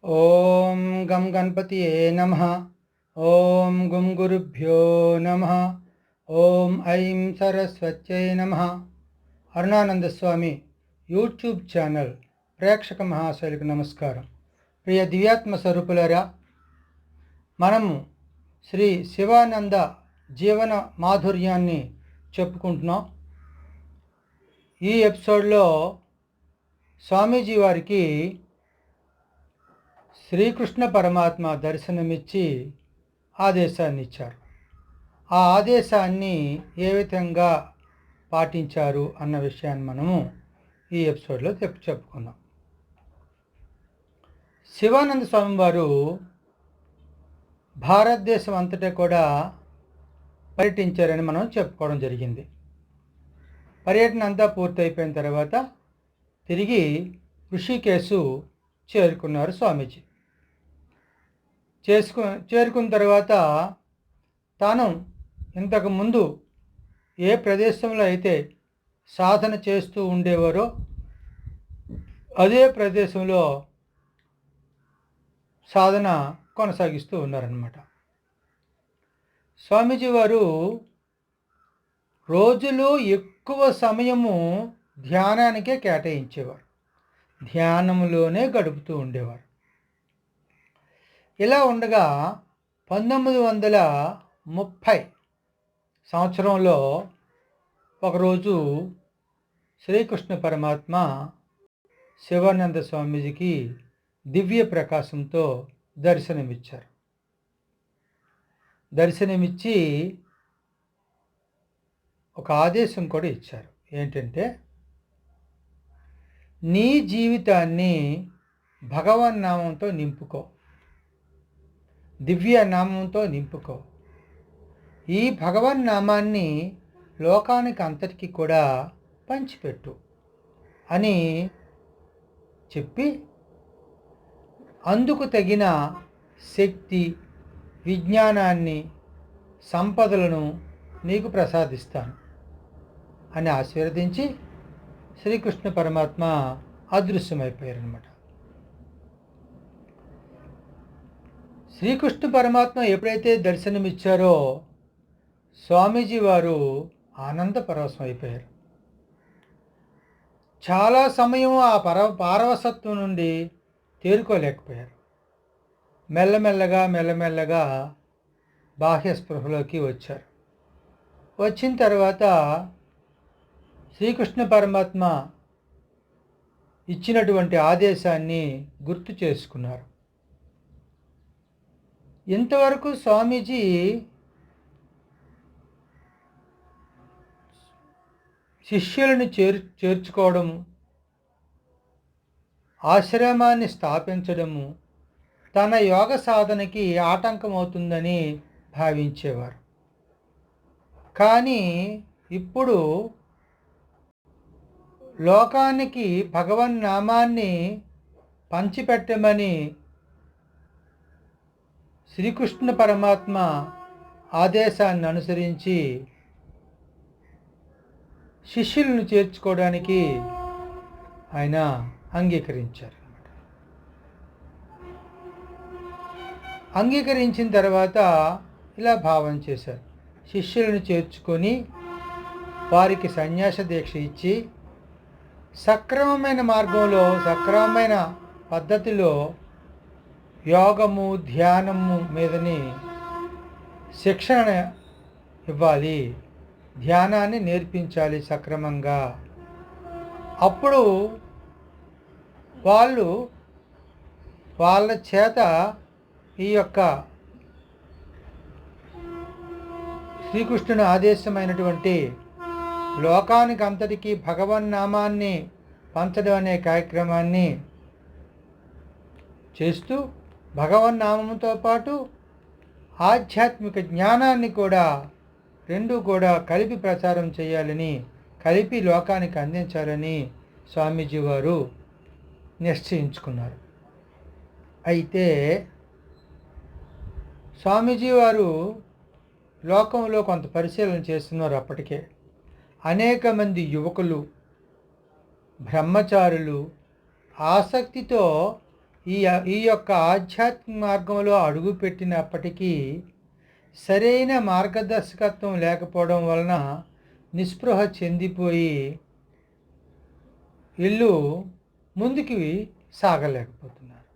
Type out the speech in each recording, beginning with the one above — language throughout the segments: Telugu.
ఓం గం గణపతియే నమః. ఓం గుం గురుభ్యో నమః. ఓం ఐం సరస్వత్యై నమః. అరుణానంద స్వామి యూట్యూబ్ ఛానల్ ప్రేక్షక మహాశైలకు నమస్కారం. ప్రియ దివ్యాత్మ స్వరూపులారా, మనము శ్రీ శివానంద జీవన మాధుర్యాన్ని చెప్పుకుంటున్నాం. ఈ ఎపిసోడ్లో స్వామీజీ వారికి శ్రీకృష్ణ పరమాత్మ దర్శనమిచ్చి ఆదేశాన్ని ఇచ్చారు. ఆ ఆదేశాన్ని ఏ విధంగా పాటించారు అన్న విషయాన్ని మనము ఈ ఎపిసోడ్లో చెప్పుకుందాం. శివానంద స్వామి వారు భారతదేశం అంతటా కూడా పర్యటించారని మనం చెప్పుకోవడం జరిగింది. పర్యటన అంతా పూర్తయిపోయిన తర్వాత తిరిగి ఋషికేశు చేరుకున్నారు స్వామీజీ. చేరుకున్న తర్వాత తాను ఇంతకుముందు ఏ ప్రదేశంలో అయితే సాధన చేస్తూ ఉండేవారో అదే ప్రదేశంలో సాధన కొనసాగిస్తూ ఉన్నారన్నమాట. స్వామీజీ వారు రోజులో ఎక్కువ సమయము ధ్యానానికే కేటాయించేవారు. ధ్యానంలోనే గడుపుతూ ఉండేవారు. ఇలా ఉండగా 1930 సంవత్సరంలో ఒకరోజు శ్రీకృష్ణ పరమాత్మ శివానంద స్వామీజీకి దివ్య ప్రకాశంతో దర్శనమిచ్చారు. దర్శనమిచ్చి ఒక ఆదేశం కూడా ఇచ్చారు. ఏంటంటే, నీ జీవితాన్ని భగవన్నామంతో నింపుకో, దివ్య నామంతో నింపుకో. ఈ భగవన్నామాన్ని లోకానికి అంతటికీ కూడా పంచిపెట్టు అని చెప్పి, అందుకు తగిన శక్తి, విజ్ఞానాన్ని, సంపదలను నీకు ప్రసాదిస్తాను అని ఆశీర్వదించి శ్రీకృష్ణ పరమాత్మ అదృశ్యమైపోయారన్నమాట. శ్రీకృష్ణ పరమాత్మ ఎప్పుడైతే దర్శనమిచ్చారో స్వామీజీ వారు ఆనంద పరవశం అయిపోయారు. చాలా సమయం ఆ పారవసత్వం నుండి తేరుకోలేకపోయారు. మెల్లమెల్లగా బాహ్య స్పృహలోకి వచ్చారు. వచ్చిన తర్వాత శ్రీకృష్ణ పరమాత్మ ఇచ్చినటువంటి ఆదేశాన్ని గుర్తు చేసుకున్నారు. ఇంతవరకు స్వామీజీ శిష్యులను చేర్చుకోవడము, ఆశ్రమాన్ని స్థాపించడము తన యోగ సాధనకి ఆటంకమవుతుందని భావించేవారు. కానీ ఇప్పుడు లోకానికి భగవన్నామాన్ని పంచిపెట్టమని శ్రీకృష్ణ పరమాత్మ ఆదేశాన్ని అనుసరించి శిష్యులను చేర్చుకోవడానికి ఆయన అంగీకరించారు. అంగీకరించిన తర్వాత ఇలా భావన చేశారు. శిష్యులను చేర్చుకొని వారికి సన్యాస దీక్ష ఇచ్చి సక్రమమైన మార్గంలో, సక్రమమైన పద్ధతిలో యోగము, ధ్యానము మీదని శిక్షణ ఇవ్వాలి, ధ్యానాన్ని నేర్పించాలి సక్రమంగా. అప్పుడు వాళ్ళ చేత ఈ యొక్క శ్రీకృష్ణుని ఆదేశమైనటువంటి లోకానికి అంతటికీ భగవన్నామాన్ని పంచడం అనే కార్యక్రమాన్ని చేస్తూ భగవన్నామంతో పాటు ఆధ్యాత్మిక జ్ఞానాన్ని కూడా రెండూ కూడా కలిపి ప్రచారం చేయాలని, కలిపి లోకానికి అందించాలని స్వామీజీ వారు నిశ్చయించుకున్నారు. అయితే స్వామీజీ వారు లోకంలో కొంత పరిశీలన చేస్తున్నారు. అప్పటికే అనేక మంది యువకులు, బ్రహ్మచారులు ఆసక్తితో ఈ ఈ యొక్క ఆధ్యాత్మిక మార్గంలో అడుగుపెట్టినప్పటికీ సరైన మార్గదర్శకత్వం లేకపోవడం వలన నిస్పృహ చెందిపోయి ఇల్లు ముందుకి సాగలేకపోతున్నారు.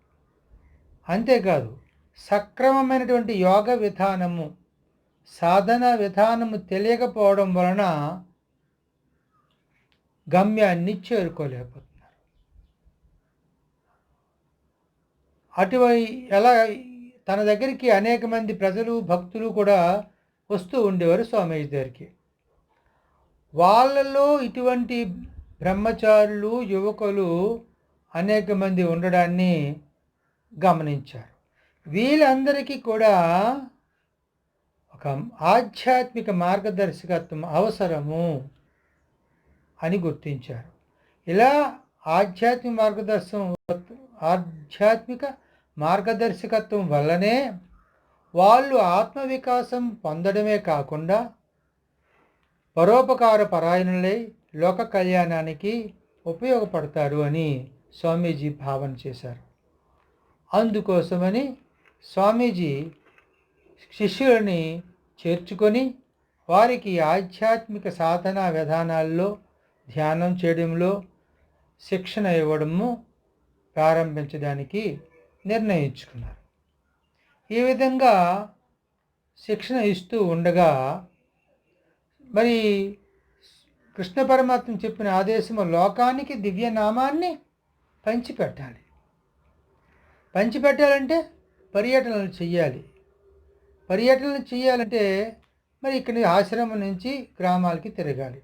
అంతేకాదు సక్రమమైనటువంటి యోగ విధానము, సాధన విధానము తెలియకపోవడం వలన గమ్యాన్ని చేరుకోలేకపోతున్నారు. ఎలా తన దగ్గరికి అనేక మంది ప్రజలు, భక్తులు కూడా వస్తూ ఉండేవారు స్వామీజీ దగ్గరికి. వాళ్ళలో ఇటువంటి బ్రహ్మచారులు, యువకులు అనేక మంది ఉండడాన్ని గమనించారు. వీళ్ళందరికీ కూడా ఒక ఆధ్యాత్మిక మార్గదర్శకత్వం అవసరము అని గుర్తించారు. ఇలా ఆధ్యాత్మిక మార్గదర్శకత్వం వల్లనే వాళ్ళు ఆత్మవికాసం పొందడమే కాకుండా పరోపకార పరాయణులై లోక కళ్యాణానికి ఉపయోగపడతారు అని స్వామీజీ భావన చేశారు. అందుకోసమని స్వామీజీ శిష్యులని చేర్చుకొని వారికి ఆధ్యాత్మిక సాధనా విధానాల్లో, ధ్యానం చేయడంలో శిక్షణ ఇవ్వడము ప్రారంభించడానికి నిర్ణయించుకున్నారు. ఈ విధంగా శిక్షణ ఇస్తూ ఉండగా మరి కృష్ణ పరమాత్మ చెప్పిన ఆదేశము లోకానికి దివ్యనామాన్ని పంచిపెట్టాలి. పంచిపెట్టాలంటే పర్యటనలు చెయ్యాలి. పర్యటనలు చేయాలంటే మరి ఇక్కడి ఆశ్రమం నుంచి గ్రామాలకి తిరగాలి.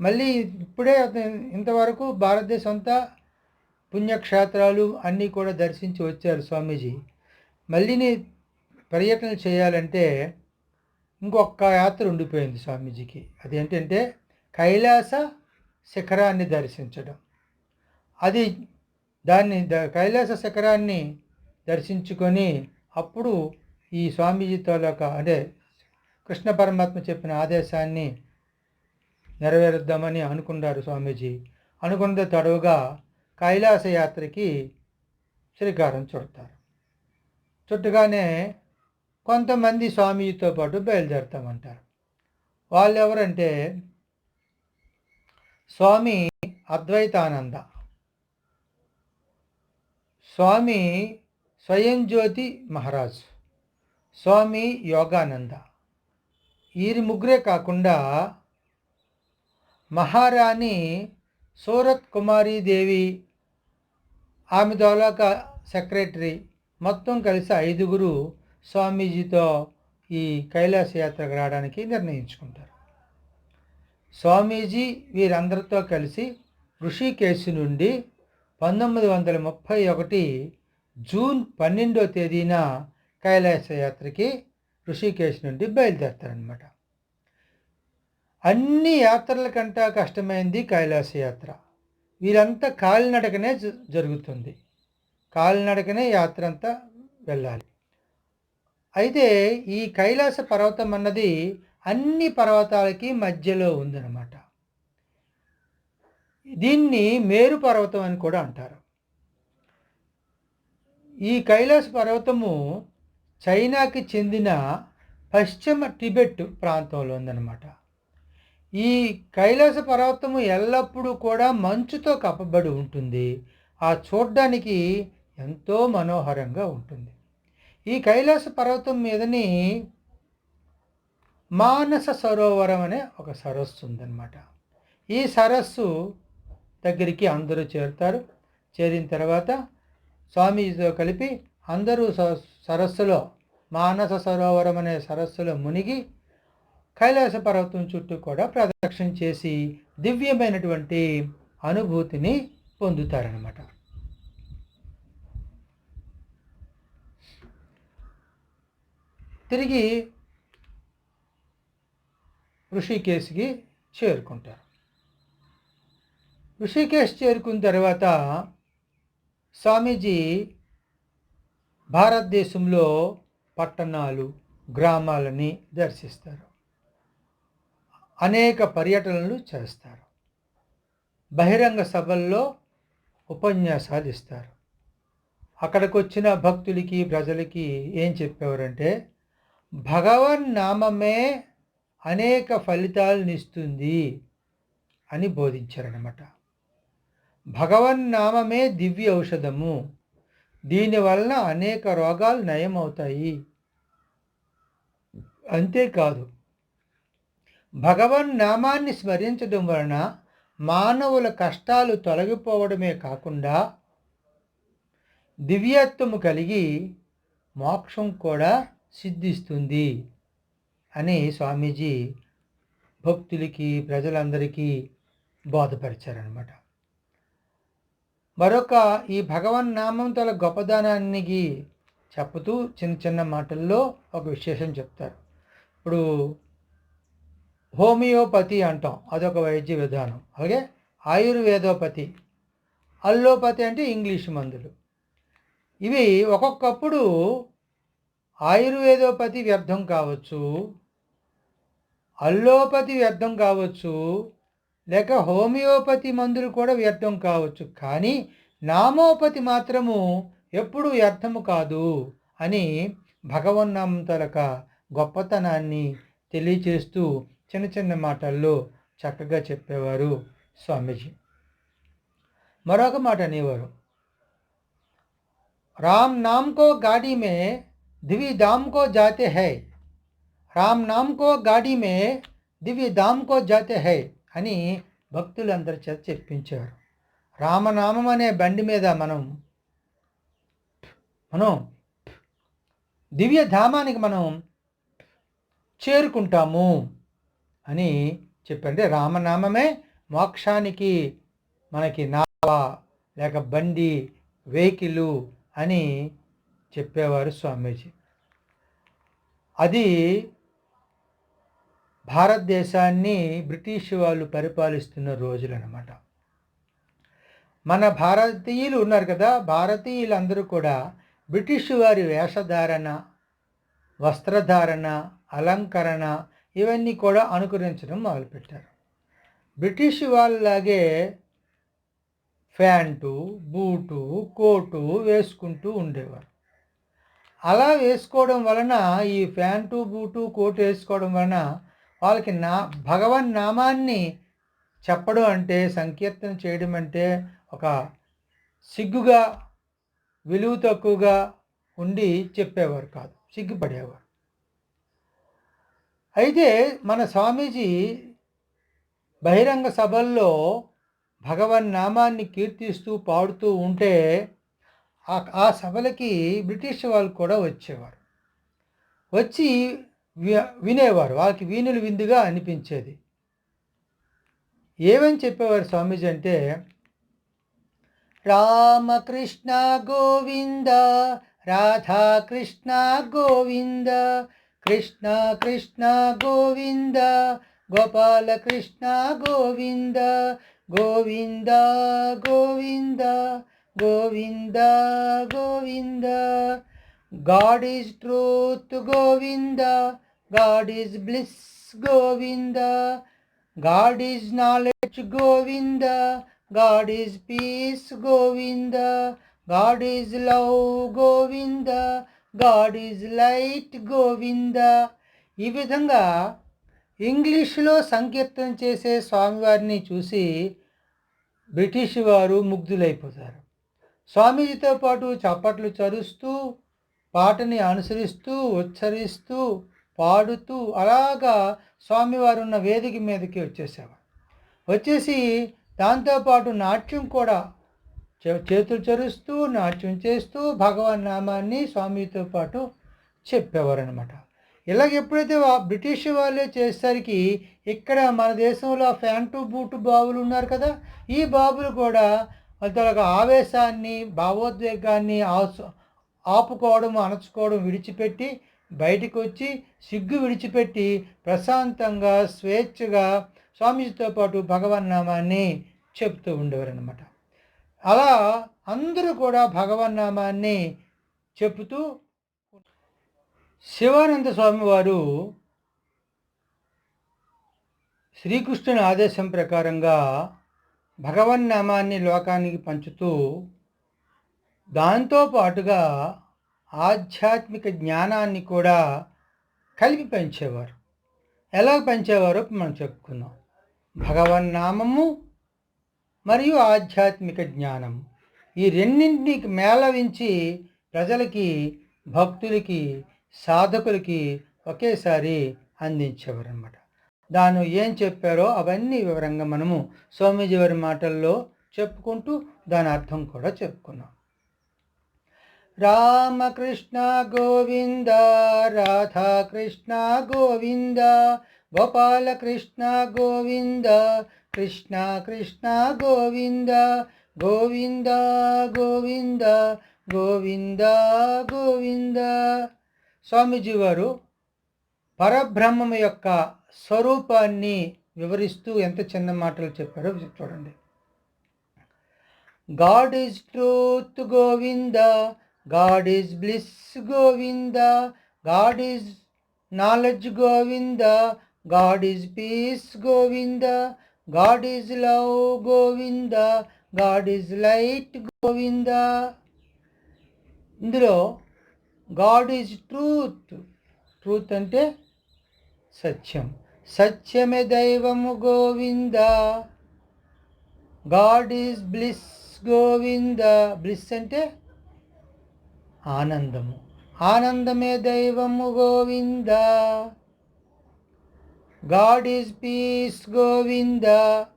మళ్ళీ ఇప్పుడే ఇంతవరకు భారతదేశం అంతా పుణ్యక్షేత్రాలు అన్నీ కూడా దర్శించి వచ్చారు స్వామీజీ. మళ్ళీ పర్యటనలు చేయాలంటే ఇంకొక యాత్ర ఉండిపోయింది స్వామీజీకి. అదేంటంటే కైలాస శిఖరాన్ని దర్శించడం. కైలాస శిఖరాన్ని దర్శించుకొని అప్పుడు ఈ స్వామీజీతో అంటే కృష్ణ పరమాత్మ చెప్పిన ఆదేశాన్ని నెరవేరుద్దామని అనుకున్నారు స్వామీజీ. అనుకున్న తడవుగా కైలాస యాత్రకి శ్రీకారం చుడతారు. చుట్టగానే కొంతమంది స్వామీజీతో పాటు బయలుదేరుతామంటారు. వాళ్ళు ఎవరంటే స్వామి అద్వైతానంద, స్వామి స్వయం జ్యోతి మహారాజ్, స్వామి యోగానంద. వీరి ముగ్గురే కాకుండా మహారాణి సూరత్ కుమారీ దేవి, ఆమె దోలాక సెక్రటరీ, మొత్తం కలిసి 5 స్వామీజీతో ఈ కైలాస యాత్రకు రావడానికి నిర్ణయించుకుంటారు. స్వామీజీ వీరందరితో కలిసి ఋషికేశ్ నుండి 1931 జూన్ 12వ తేదీన కైలాస యాత్రకి ఋషికేశ్ నుండి బయలుదేరుతారనమాట. అన్ని యాత్రల కంటే కష్టమైంది కైలాస యాత్ర. వీరంతా కాలినడకనే జరుగుతుంది. కాలినడకనే యాత్ర అంతా వెళ్ళాలి. అయితే ఈ కైలాస పర్వతం అన్నది అన్ని పర్వతాలకి మధ్యలో ఉందన్నమాట. దీన్ని మేరు పర్వతం అని కూడా అంటారు. ఈ కైలాస పర్వతము చైనాకి చెందిన పశ్చిమ టిబెట్ ప్రాంతంలో ఉందన్నమాట. ఈ కైలాస పర్వతము ఎల్లప్పుడూ కూడా మంచుతో కప్పబడి ఉంటుంది. ఆ చూడ్డానికి ఎంతో మనోహరంగా ఉంటుంది. ఈ కైలాస పర్వతం మీదని మానస సరోవరం అనే ఒక సరస్సు ఉందన్నమాట. ఈ సరస్సు దగ్గరికి అందరూ చేరుతారు. చేరిన తర్వాత స్వామీజీతో కలిపి అందరూ సరస్సులో, మానస సరోవరం అనే సరస్సులో మునిగి కైలాస పర్వతం చుట్టూ కూడా ప్రదక్షిణ చేసి దివ్యమైనటువంటి అనుభూతిని పొందుతారనమాట. తిరిగి ఋషికేశ్కి చేరుకుంటారు. ఋషికేశ్ చేరుకున్న తర్వాత స్వామీజీ భారతదేశంలో పట్టణాలు, గ్రామాలని దర్శిస్తారు. అనేక పర్యటనలు చేస్తారు. బహిరంగ సభల్లో ఉపన్యాసాలు ఇస్తారు. అక్కడికి వచ్చిన భక్తులకి ప్రజలకి ఏం చెప్పేవారంటే, భగవన్నామమే అనేక ఫలితాలనిస్తుంది అని బోధించారనమాట. భగవన్నామమే దివ్య ఔషధము, దీనివలన అనేక రోగాలు నయమవుతాయి. అంతేకాదు, భగవన్నామాన్ని స్మరించడం వలన మానవుల కష్టాలు తొలగిపోవడమే కాకుండా దివ్యత్వము కలిగి మోక్షం కూడా సిద్ధిస్తుంది అని స్వామీజీ భక్తులకి ప్రజలందరికీ బోధపరిచారనమాట. మరొక ఈ భగవన్నామం తల గొప్పదనానికి చెప్పుతూ చిన్న చిన్న మాటల్లో ఒక విశేషం చెప్తారు. ఇప్పుడు హోమియోపతి అంటాం, అదొక వైద్య విధానం. అలాగే ఆయుర్వేదోపతి, అల్లోపతి అంటే ఇంగ్లీష్ మందులు. ఇవి ఒక్కొక్కప్పుడు ఆయుర్వేదోపతి వ్యర్థం కావచ్చు, అల్లోపతి వ్యర్థం కావచ్చు, లేక హోమియోపతి మందులు కూడా వ్యర్థం కావచ్చు. కానీ నామోపతి మాత్రము ఎప్పుడు వ్యర్థము కాదు అని భగవన్నామం తలక గొప్పతనాన్ని తెలియచేస్తూ చిన్న చిన్న మాటల్లో చక్కగా చెప్పేవారు స్వామీజీ. మరొక మాట అనేవారు, రామ్ నామ్ కో గాడి మే దివి దామ్ కో జాతే హై, రామ్ నామ్ కో గాడి మే దివి దామ్ కో జాతే హై అని భక్తులందరి చేత చెప్పించారు. రామనామం అనే బండి మీద మనం దివ్య ధామానికి మనం చేరుకుంటాము అని చెప్పండి. రామనామమే మోక్షానికి మనకి నావ లేక బండి, వెహికల్ అని చెప్పేవారు స్వామీజీ. అది భారతదేశాన్ని బ్రిటిష్ వాళ్ళు పరిపాలిస్తున్న రోజులన్నమాట. మన భారతీయులు ఉన్నారు కదా, భారతీయులందరూ కూడా బ్రిటిష్ వారి వేషధారణ, వస్త్రధారణ, అలంకరణ ఇవన్నీ కూడా అనుకరించడం మొదలుపెట్టారు. బ్రిటిష్ వాళ్ళలాగే ప్యాంటు, బూటు, కోటు వేసుకుంటూ ఉండేవారు. అలా వేసుకోవడం వలన, ఈ ప్యాంటు, బూటు, కోటు వేసుకోవడం వలన వాళ్ళకి భగవన్ నామాన్ని చెప్పడం అంటే, సంకీర్తన చేయడం అంటే ఒక సిగ్గుగా, విలువ తక్కువగా ఉండి చెప్పేవారు కాదు, సిగ్గుపడేవారు. అయితే మన స్వామీజీ బహిరంగ సభల్లో భగవన్నామాన్ని కీర్తిస్తూ పాడుతూ ఉంటే ఆ సభలకి బ్రిటిష్ వాళ్ళు కూడా వచ్చేవారు. వచ్చి వినేవారు. వాళ్ళకి వీణులు విందుగా అనిపించేది. ఏమని చెప్పేవారు స్వామీజీ అంటే, Ramakrishna Govinda, Radhakrishna Govinda, Krishna Krishna Govinda, Gopalakrishna Govinda, Govinda Govinda, Govinda Govinda. God is truth Govinda, God is bliss Govinda, God is knowledge Govinda, God is peace Govinda, God is love Govinda, God is light Govinda. ఈ విధంగా ఇంగ్లీషులో సంకీర్తన చేసే స్వామివారిని చూసి బ్రిటిష్ వారు ముగ్ధులైపోతారు. స్వామీజీతో పాటు చప్పట్లు చరుస్తూ, పాటని అనుసరిస్తూ, ఉచ్చరిస్తూ, పాడుతూ అలాగా స్వామివారు ఉన్న వేదిక మీదకి వచ్చేసేవారు. వచ్చేసి దాంతోపాటు నాట్యం కూడా, చేతులు చరుస్తూ నాట్యం చేస్తూ భగవన్నామాన్ని స్వామితో పాటు చెప్పేవారు అనమాట. ఇలాగ ఎప్పుడైతే బ్రిటిష్ వాళ్ళే చేసేసరికి ఇక్కడ మన దేశంలో ప్యాంటు, బూటు బాబులు ఉన్నారు కదా, ఈ బాబులు కూడా వాళ్ళ ఆవేశాన్ని, భావోద్వేగాన్ని ఆపుకోవడం, అణచుకోవడం విడిచిపెట్టి బయటికి వచ్చి సిగ్గు విడిచిపెట్టి ప్రశాంతంగా, స్వేచ్ఛగా స్వామీజీతో పాటు భగవన్నామాన్ని చెప్తూ ఉండేవారు అనమాట. అలా అందరూ కూడా భగవన్నామాన్ని చెప్తూ, శివానంద స్వామి వారు శ్రీకృష్ణుని ఆదేశం ప్రకారంగా భగవన్నామాన్ని లోకానికి పంచుతూ దాంతో పాటుగా ఆధ్యాత్మిక జ్ఞానాన్ని కూడా కలిపి పెంచేవారు. ఎలా పెంచేవారో మనం చెప్పుకుందాం. భగవన్నామము మరియు ఆధ్యాత్మిక జ్ఞానం, ఈ రెండింటిని మేళవించి ప్రజలకి, భక్తులకి, సాధకులకి ఒకేసారి అందించేవారన్నమాట. దాన్ని ఏం చెప్పారో అవన్నీ వివరంగా మనము స్వామీజీ వారి మాటల్లో చెప్పుకుంటూ దాని అర్థం కూడా చెప్పుకున్నాం. రామకృష్ణ గోవింద, రాధాకృష్ణ గోవింద, గోపాలకృష్ణ గోవింద, కృష్ణ కృష్ణ గోవింద, గోవింద గోవింద, గోవింద గోవింద. స్వామీజీ వారు పరబ్రహ్మము యొక్క స్వరూపాన్ని వివరిస్తూ ఎంత చిన్న మాటలు చెప్పారో చూడండి. God is truth Govinda, God is bliss Govinda, God is knowledge Govinda, God is peace Govinda, God is love Govinda, God is light Govinda. ఇందులో గాడ్ ఈజ్ ట్రూత్, ట్రూత్ అంటే సత్యం, సత్యమే దైవము Govinda. God is bliss Govinda, bliss అంటే ఆనందము, ఆనందమే దైవము Govinda. God is peace Govinda,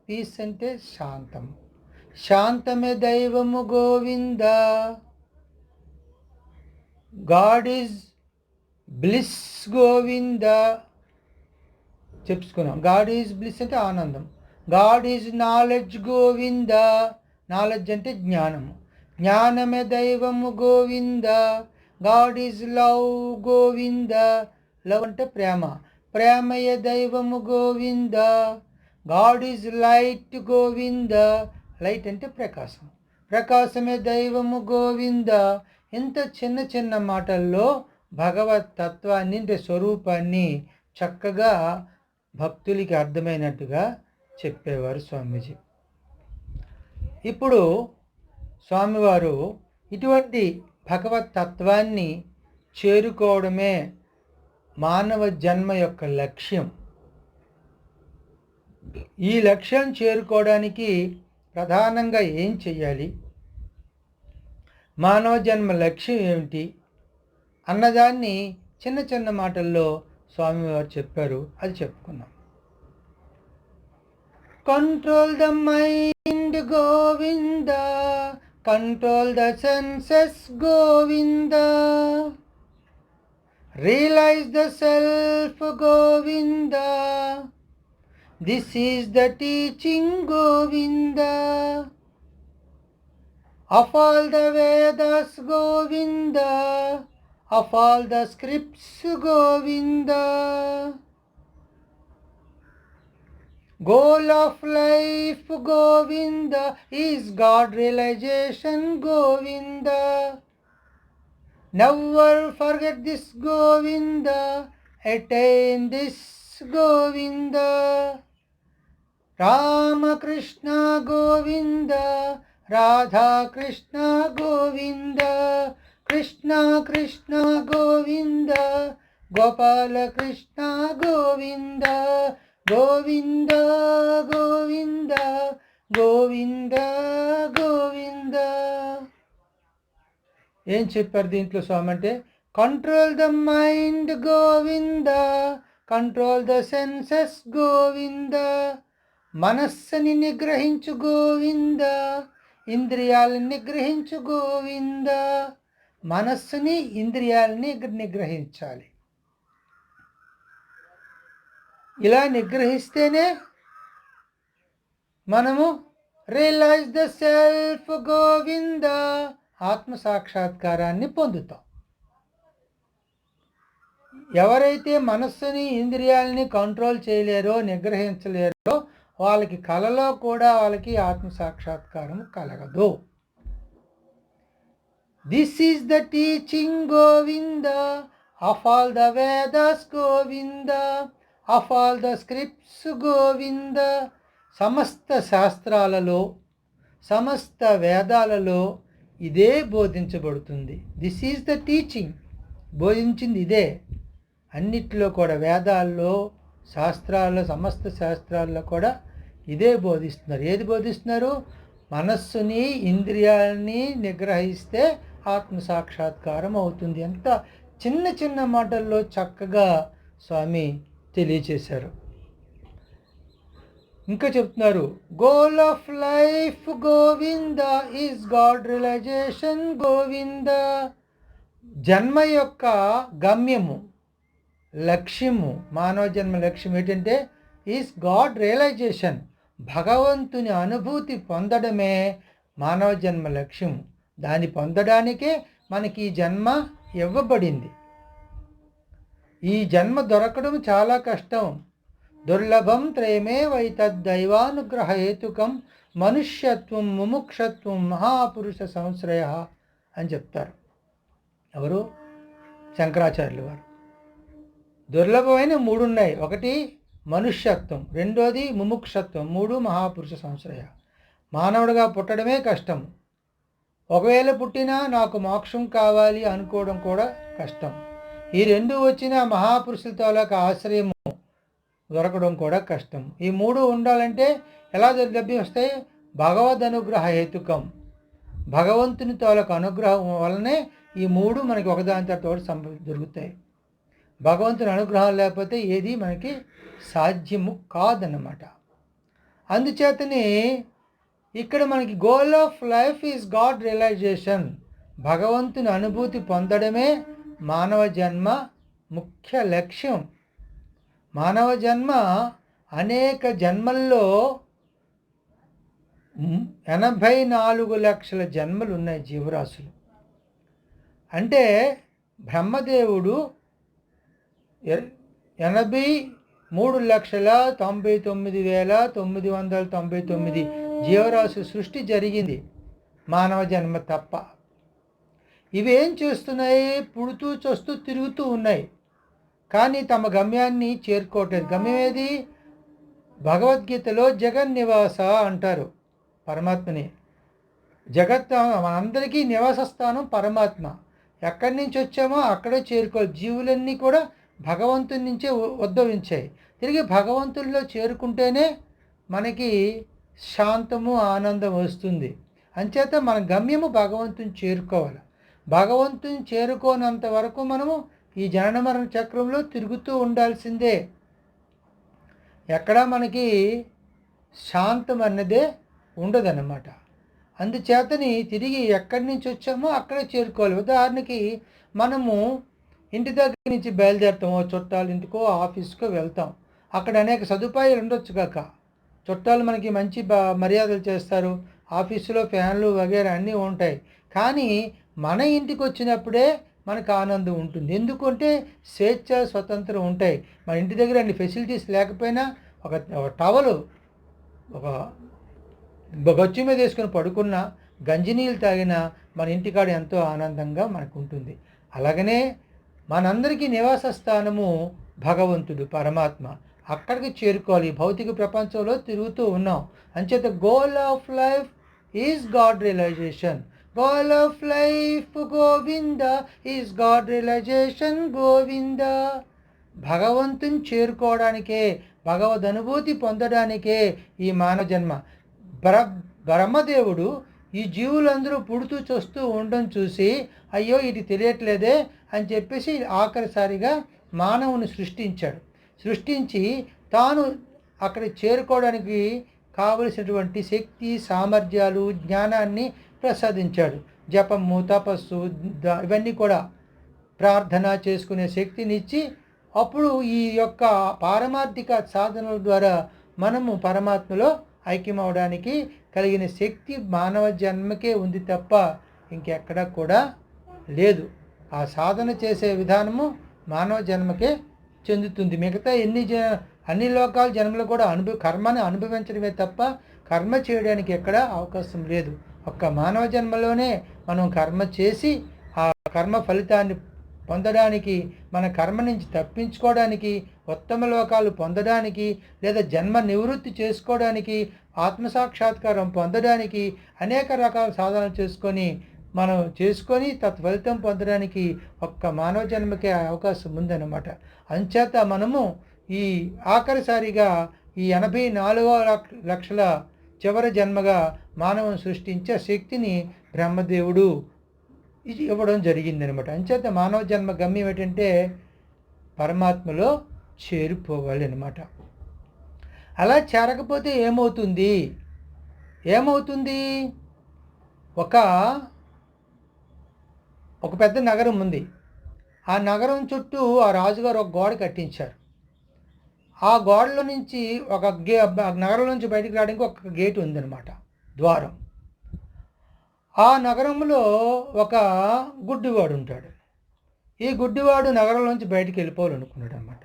peace అంటే శాంతము, శాంతమే దైవము Govinda. God is bliss Govinda చెప్పుకున్నాం. గాడ్ ఈజ్ బ్లిస్ అంటే ఆనందం. God is knowledge Govinda, knowledge అంటే జ్ఞానము, జ్ఞానమే దైవము Govinda. God is love Govinda, love అంటే ప్రేమ, ప్రేమయే దైవము Govinda. God is light Govinda, light అంటే ప్రకాశం, ప్రకాశమే దైవము గోవింద. ఇంత చిన్న చిన్న మాటల్లో భగవత్ తత్వాన్ని అంటే స్వరూపాన్ని చక్కగా భక్తులకి అర్థమైనట్టుగా చెప్పేవారు స్వామీజీ. ఇప్పుడు స్వామివారు ఇటువంటి భగవత్ తత్వాన్ని చేరుకోవడమే మానవ జన్మ యొక్క లక్ష్యం. ఈ లక్ష్యం చేరుకోవడానికి ప్రధానంగా ఏం చెయ్యాలి, మానవ జన్మ లక్ష్యం ఏమిటి అన్నదాన్ని చిన్న చిన్న మాటల్లో స్వామివారు చెప్పారు, అది చెప్పుకున్నాం. Control the mind Govinda, control the senses Govinda, realise the self Govinda, this is the teaching Govinda. Of all the Vedas Govinda, of all the scripts Govinda, goal of life Govinda is God realization Govinda. Never forget this Govinda, attain this Govinda. Rama Krishna Govinda, Radha Krishna Govinda, Krishna Krishna Govinda, Gopala Krishna Govinda, Govinda Govinda, Govinda Govinda. ఏం చెప్పారు దీంట్లో స్వామి అంటే, control the mind Govinda, control the senses Govinda, మనస్సుని నిగ్రహించు గోవింద, ఇంద్రియాలని నిగ్రహించు గోవింద. మనస్సుని ఇంద్రియాలని నిగ్రహించాలి. ఇలా నిగ్రహిస్తేనే మనము రియలైజ్ ద సెల్ఫ్ గోవింద, ఆత్మ సాక్షాత్కారాన్ని పొందుతాం. ఎవరైతే మనస్సుని ఇంద్రియాలని కంట్రోల్ చేయలేరో, నిగ్రహించలేరో, వాళ్ళకి కలలో కూడా వాళ్ళకి ఆత్మ సాక్షాత్కారం కలగదు. This is the teaching Govinda, of all the Vedas Govinda, of all the scripts Govinda. సమస్త శాస్త్రాలలో, సమస్త వేదాలలో ఇదే బోధించబడుతుంది. This is the teaching. బోధించింది ఇదే. అన్నిట్లో కూడా వేదాల్లో, శాస్త్రాల్లో, సమస్త శాస్త్రాల్లో కూడా ఇదే బోధిస్తున్నారు. ఏది బోధిస్తున్నారు? మనస్సుని, ఇంద్రియాలని నిగ్రహిస్తే ఆత్మసాక్షాత్కారం అవుతుంది. ఎంత చిన్న చిన్న మాటల్లో చక్కగా స్వామి తెలియచేశారు. ఇంకా చెప్తున్నారు, goal of life Govinda is God realisation Govinda. జన్మ యొక్క గమ్యము, లక్ష్యము, మానవ జన్మ లక్ష్యం ఏంటంటే ఈజ్ గాడ్ రియలైజేషన్. భగవంతుని అనుభూతి పొందడమే మానవ జన్మ లక్ష్యం. దాన్ని పొందడానికే మనకి ఈ జన్మ ఇవ్వబడింది. ఈ జన్మ దొరకడం చాలా కష్టం. దుర్లభం త్రయమే వైతద్దైవానుగ్రహ హేతుకం మనుష్యత్వం ముముక్షత్వం మహాపురుష సంశ్రయ అని చెప్తారు. ఎవరు? శంకరాచార్యులు వారు. దుర్లభమైన 3 ఉన్నాయి. ఒకటి మనుష్యత్వం, రెండోది ముముక్షత్వం, 3 మహాపురుష సంశ్రయ. మానవుడిగా పుట్టడమే కష్టం. ఒకవేళ పుట్టినా నాకు మోక్షం కావాలి అనుకోవడం కూడా కష్టం. ఈ 2 వచ్చిన మహాపురుషులతో ఆశ్రయము దొరకడం కూడా కష్టం. ఈ 3 ఉండాలంటే ఎలా లభ్యం వస్తాయి? భగవద్ అనుగ్రహ హేతుకం. భగవంతుని తోలకు అనుగ్రహం వల్లనే ఈ 3 మనకి ఒకదాని తర్వాత దొరుకుతాయి. భగవంతుని అనుగ్రహం లేకపోతే ఏది మనకి సాధ్యము కాదన్నమాట. అందుచేతనే ఇక్కడ మనకి goal of life is God realisation. భగవంతుని అనుభూతి పొందడమే మానవ జన్మ ముఖ్య లక్ష్యం. మానవ జన్మ అనేక జన్మల్లో 84 లక్షల జన్మలు ఉన్నాయి జీవరాశులు. అంటే బ్రహ్మదేవుడు 83,99,999 జీవరాశి సృష్టి జరిగింది మానవ జన్మ తప్ప. ఇవేం చేస్తున్నాయి? పుడుతూ చస్తూ తిరుగుతూ ఉన్నాయి, కానీ తమ గమ్యాన్ని చేరుకోవట్లేదు. గమ్యం ఏది? భగవద్గీతలో జగన్నివాస అంటారు పరమాత్మని. జగత్ మనందరికీ నివాస స్థానం పరమాత్మ. ఎక్కడి నుంచి వచ్చామో అక్కడే చేరుకోవాలి. జీవులన్నీ కూడా భగవంతుని నుంచే ఉద్భవించాయి. తిరిగి భగవంతుల్లో చేరుకుంటేనే మనకి శాంతము, ఆనందం వస్తుంది. అంచేత మన గమ్యము భగవంతుని చేరుకోవాలి. భగవంతుని చేరుకోనంత వరకు మనము ఈ జనన మరణ చక్రంలో తిరుగుతూ ఉండాల్సిందే. ఎక్కడా మనకి శాంతం అన్నదే ఉండదన్నమాట. అందుచేతని తిరిగి ఎక్కడి నుంచి వచ్చామో అక్కడే చేరుకోవాలి. ఉదాహరణకి మనము ఇంటి దగ్గర నుంచి బయలుదేరుతామో, చుట్టాల ఇంటికో ఆఫీస్కో వెళ్తాం. అక్కడ అనేక సదుపాయాలు ఉండొచ్చు కాక, చుట్టాలు మనకి మంచి మర్యాదలు చేస్తారు, ఆఫీసులో ఫ్యాన్లు వగేరా అన్నీ ఉంటాయి. కానీ మన ఇంటికి వచ్చినప్పుడే మనకు ఆనందం ఉంటుంది. ఎందుకంటే స్వేచ్ఛ, స్వతంత్రం ఉంటాయి. మన ఇంటి దగ్గర అన్ని ఫెసిలిటీస్ లేకపోయినా ఒక టవలు, ఒక గచ్చు మీద వేసుకొని పడుకున్నా, గంజినీళ్ళు తాగినా మన ఇంటికాడ ఎంతో ఆనందంగా మనకు ఉంటుంది. అలాగనే మనందరికీ నివాస స్థానము భగవంతుడు, పరమాత్మ. అక్కడికి చేరుకోవాలి. భౌతిక ప్రపంచంలో తిరుగుతూ ఉన్నాం. అంచేత goal of life is God realisation. Goal of life Govinda is God realisation Govinda. భగవంతుని చేరుకోవడానికే, భగవద్ అనుభూతి పొందడానికే ఈ మానవ జన్మ. బ్రహ్మదేవుడు ఈ జీవులందరూ పుడుతూ చస్తూ ఉండడం చూసి, అయ్యో ఇది తెలియట్లేదే అని చెప్పేసి ఆఖరిసారిగా మానవుని సృష్టించాడు. సృష్టించి తాను అక్కడ చేరుకోవడానికి కావలసినటువంటి శక్తి, సామర్థ్యాలు, జ్ఞానాన్ని ప్రసాదించాడు. జపము, తపస్సు, ఇవన్నీ కూడా ప్రార్థన చేసుకునే శక్తినిచ్చి, అప్పుడు ఈ యొక్క పారమార్థిక సాధనల ద్వారా మనము పరమాత్మలో ఐక్యమవడానికి కలిగిన శక్తి మానవ జన్మకే ఉంది తప్ప ఇంకెక్కడా కూడా లేదు. ఆ సాధన చేసే విధానము మానవ జన్మకే చెందుతుంది. మిగతా అన్ని లోకాల జన్మలు కూడా కర్మని అనుభవించడమే తప్ప కర్మ చేయడానికి ఎక్కడా అవకాశం లేదు. ఒక్క మానవ జన్మలోనే మనం కర్మ చేసి ఆ కర్మ ఫలితాన్ని పొందడానికి, మన కర్మ నుంచి తప్పించుకోవడానికి, ఉత్తమ లోకాలు పొందడానికి, లేదా జన్మ నివృత్తి చేసుకోవడానికి, ఆత్మసాక్షాత్కారం పొందడానికి అనేక రకాల సాధనలు చేసుకొని మనం చేసుకొని తత్ఫలితం పొందడానికి ఒక్క మానవ జన్మకే అవకాశం ఉందన్నమాట. అంచేత మనము ఈ ఆఖరిసారిగా ఈ 84,00,000 చివరి జన్మగా మానవుని సృష్టించే శక్తిని బ్రహ్మదేవుడు ఇవ్వడం జరిగిందనమాట. అంచేత మానవ జన్మ గమ్యం ఏంటంటే పరమాత్మలో చేరిపోవాలి అనమాట. అలా చేరకపోతే ఏమవుతుంది? ఒక పెద్ద నగరం ఉంది. ఆ నగరం చుట్టూ ఆ రాజుగారు ఒక గోడ కట్టించారు. ఆ గోడలో నుంచి నగరం నుంచి బయటికి రావడానికి ఒక గేటు ఉందన్నమాట, ద్వారం. ఆ నగరంలో ఒక గుడ్డివాడు ఉంటాడు. ఈ గుడ్డివాడు నగరంలోంచి బయటికి వెళ్ళిపోవాలనుకున్నాడు అనమాట.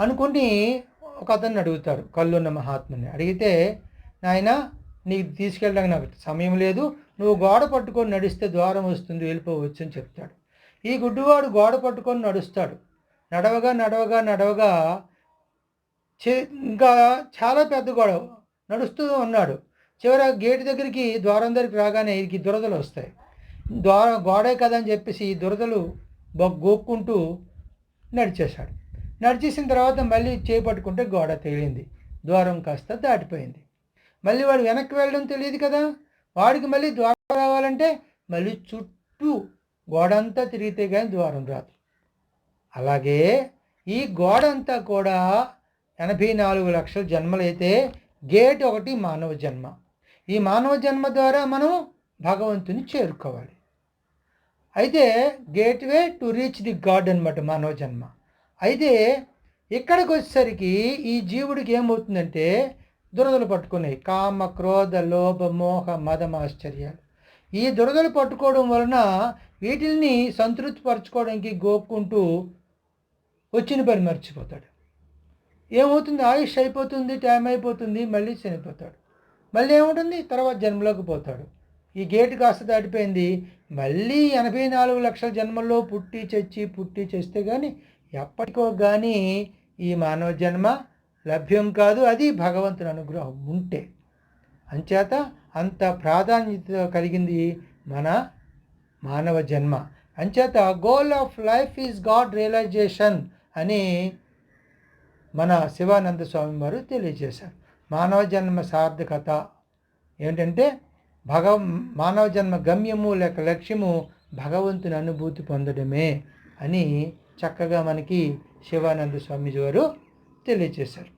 అనుకుని ఒక అతన్ని అడుగుతారు, కళ్ళున్న మహాత్ముని అడిగితే, నాయన నీకు తీసుకెళ్ళడానికి నాకు సమయం లేదు, నువ్వు గోడ పట్టుకొని నడిస్తే ద్వారం వస్తుంది, వెళ్ళిపోవచ్చు అని చెప్తాడు. ఈ గుడ్డివాడు గోడ పట్టుకొని నడుస్తాడు. నడవగా ఇంకా చాలా పెద్ద గోడ నడుస్తూ ఉన్నాడు. చివరి గేటు దగ్గరికి, ద్వారం దగ్గరికి రాగానే ఈ దురదలు వస్తాయి. గోడే కదా అని చెప్పేసి ఈ దురదలు గోక్కుంటూ నడిచేశాడు. నడిచేసిన తర్వాత మళ్ళీ చేపట్టుకుంటే గోడ తేలింది, ద్వారం కాస్త దాటిపోయింది. మళ్ళీ వాడు వెనక్కి వెళ్ళడం తెలియదు కదా, వాడికి మళ్ళీ ద్వారం రావాలంటే మళ్ళీ చుట్టూ గోడ అంతా తిరిగితే కానీ ద్వారం రాదు. అలాగే ఈ గోడ అంతా కూడా 84,00,000 జన్మలైతే గేట్ ఒకటి మానవ జన్మ. ఈ మానవ జన్మ ద్వారా మనం భగవంతుని చేరుకోవాలి. అయితే gateway to reach the God అనమాట మానవ జన్మ. అయితే ఇక్కడికి వచ్చేసరికి ఈ జీవుడికి ఏమవుతుందంటే దురదలు పట్టుకున్నాయి. కామ, క్రోధ, లోభ, మోహ, మదం, ఆశ్చర్యాలు. ఈ దురదలు పట్టుకోవడం వలన వీటిల్ని సంతృప్తిపరచుకోవడానికి గోక్కుంటూ వచ్చిన పని మర్చిపోతాడు. ఏమవుతుంది? ఆయుష్ అయిపోతుంది, టైం అయిపోతుంది, మళ్ళీ చనిపోతాడు. మళ్ళీ ఏముంటుంది? తర్వాత జన్మలోకి పోతాడు. ఈ గేటు కాస్త దాటిపోయింది, మళ్ళీ 84,00,000 జన్మల్లో పుట్టి చేస్తే కానీ ఎప్పటికో కానీ ఈ మానవ జన్మ లభ్యం కాదు, అది భగవంతుని అనుగ్రహం ఉంటే. అంచేత అంత ప్రాధాన్యత కలిగింది మన మానవ జన్మ. అంచేత goal of life is God realisation అని మన శివానంద స్వామి వారు తెలియజేశారు. మానవ జన్మ సార్థకత ఏంటంటే మానవ జన్మ గమ్యము లేక లక్ష్యము భగవంతుని అనుభూతి పొందడమే అని చక్కగా మనకి శివానంద స్వామీజీ వారు తెలియజేశారు.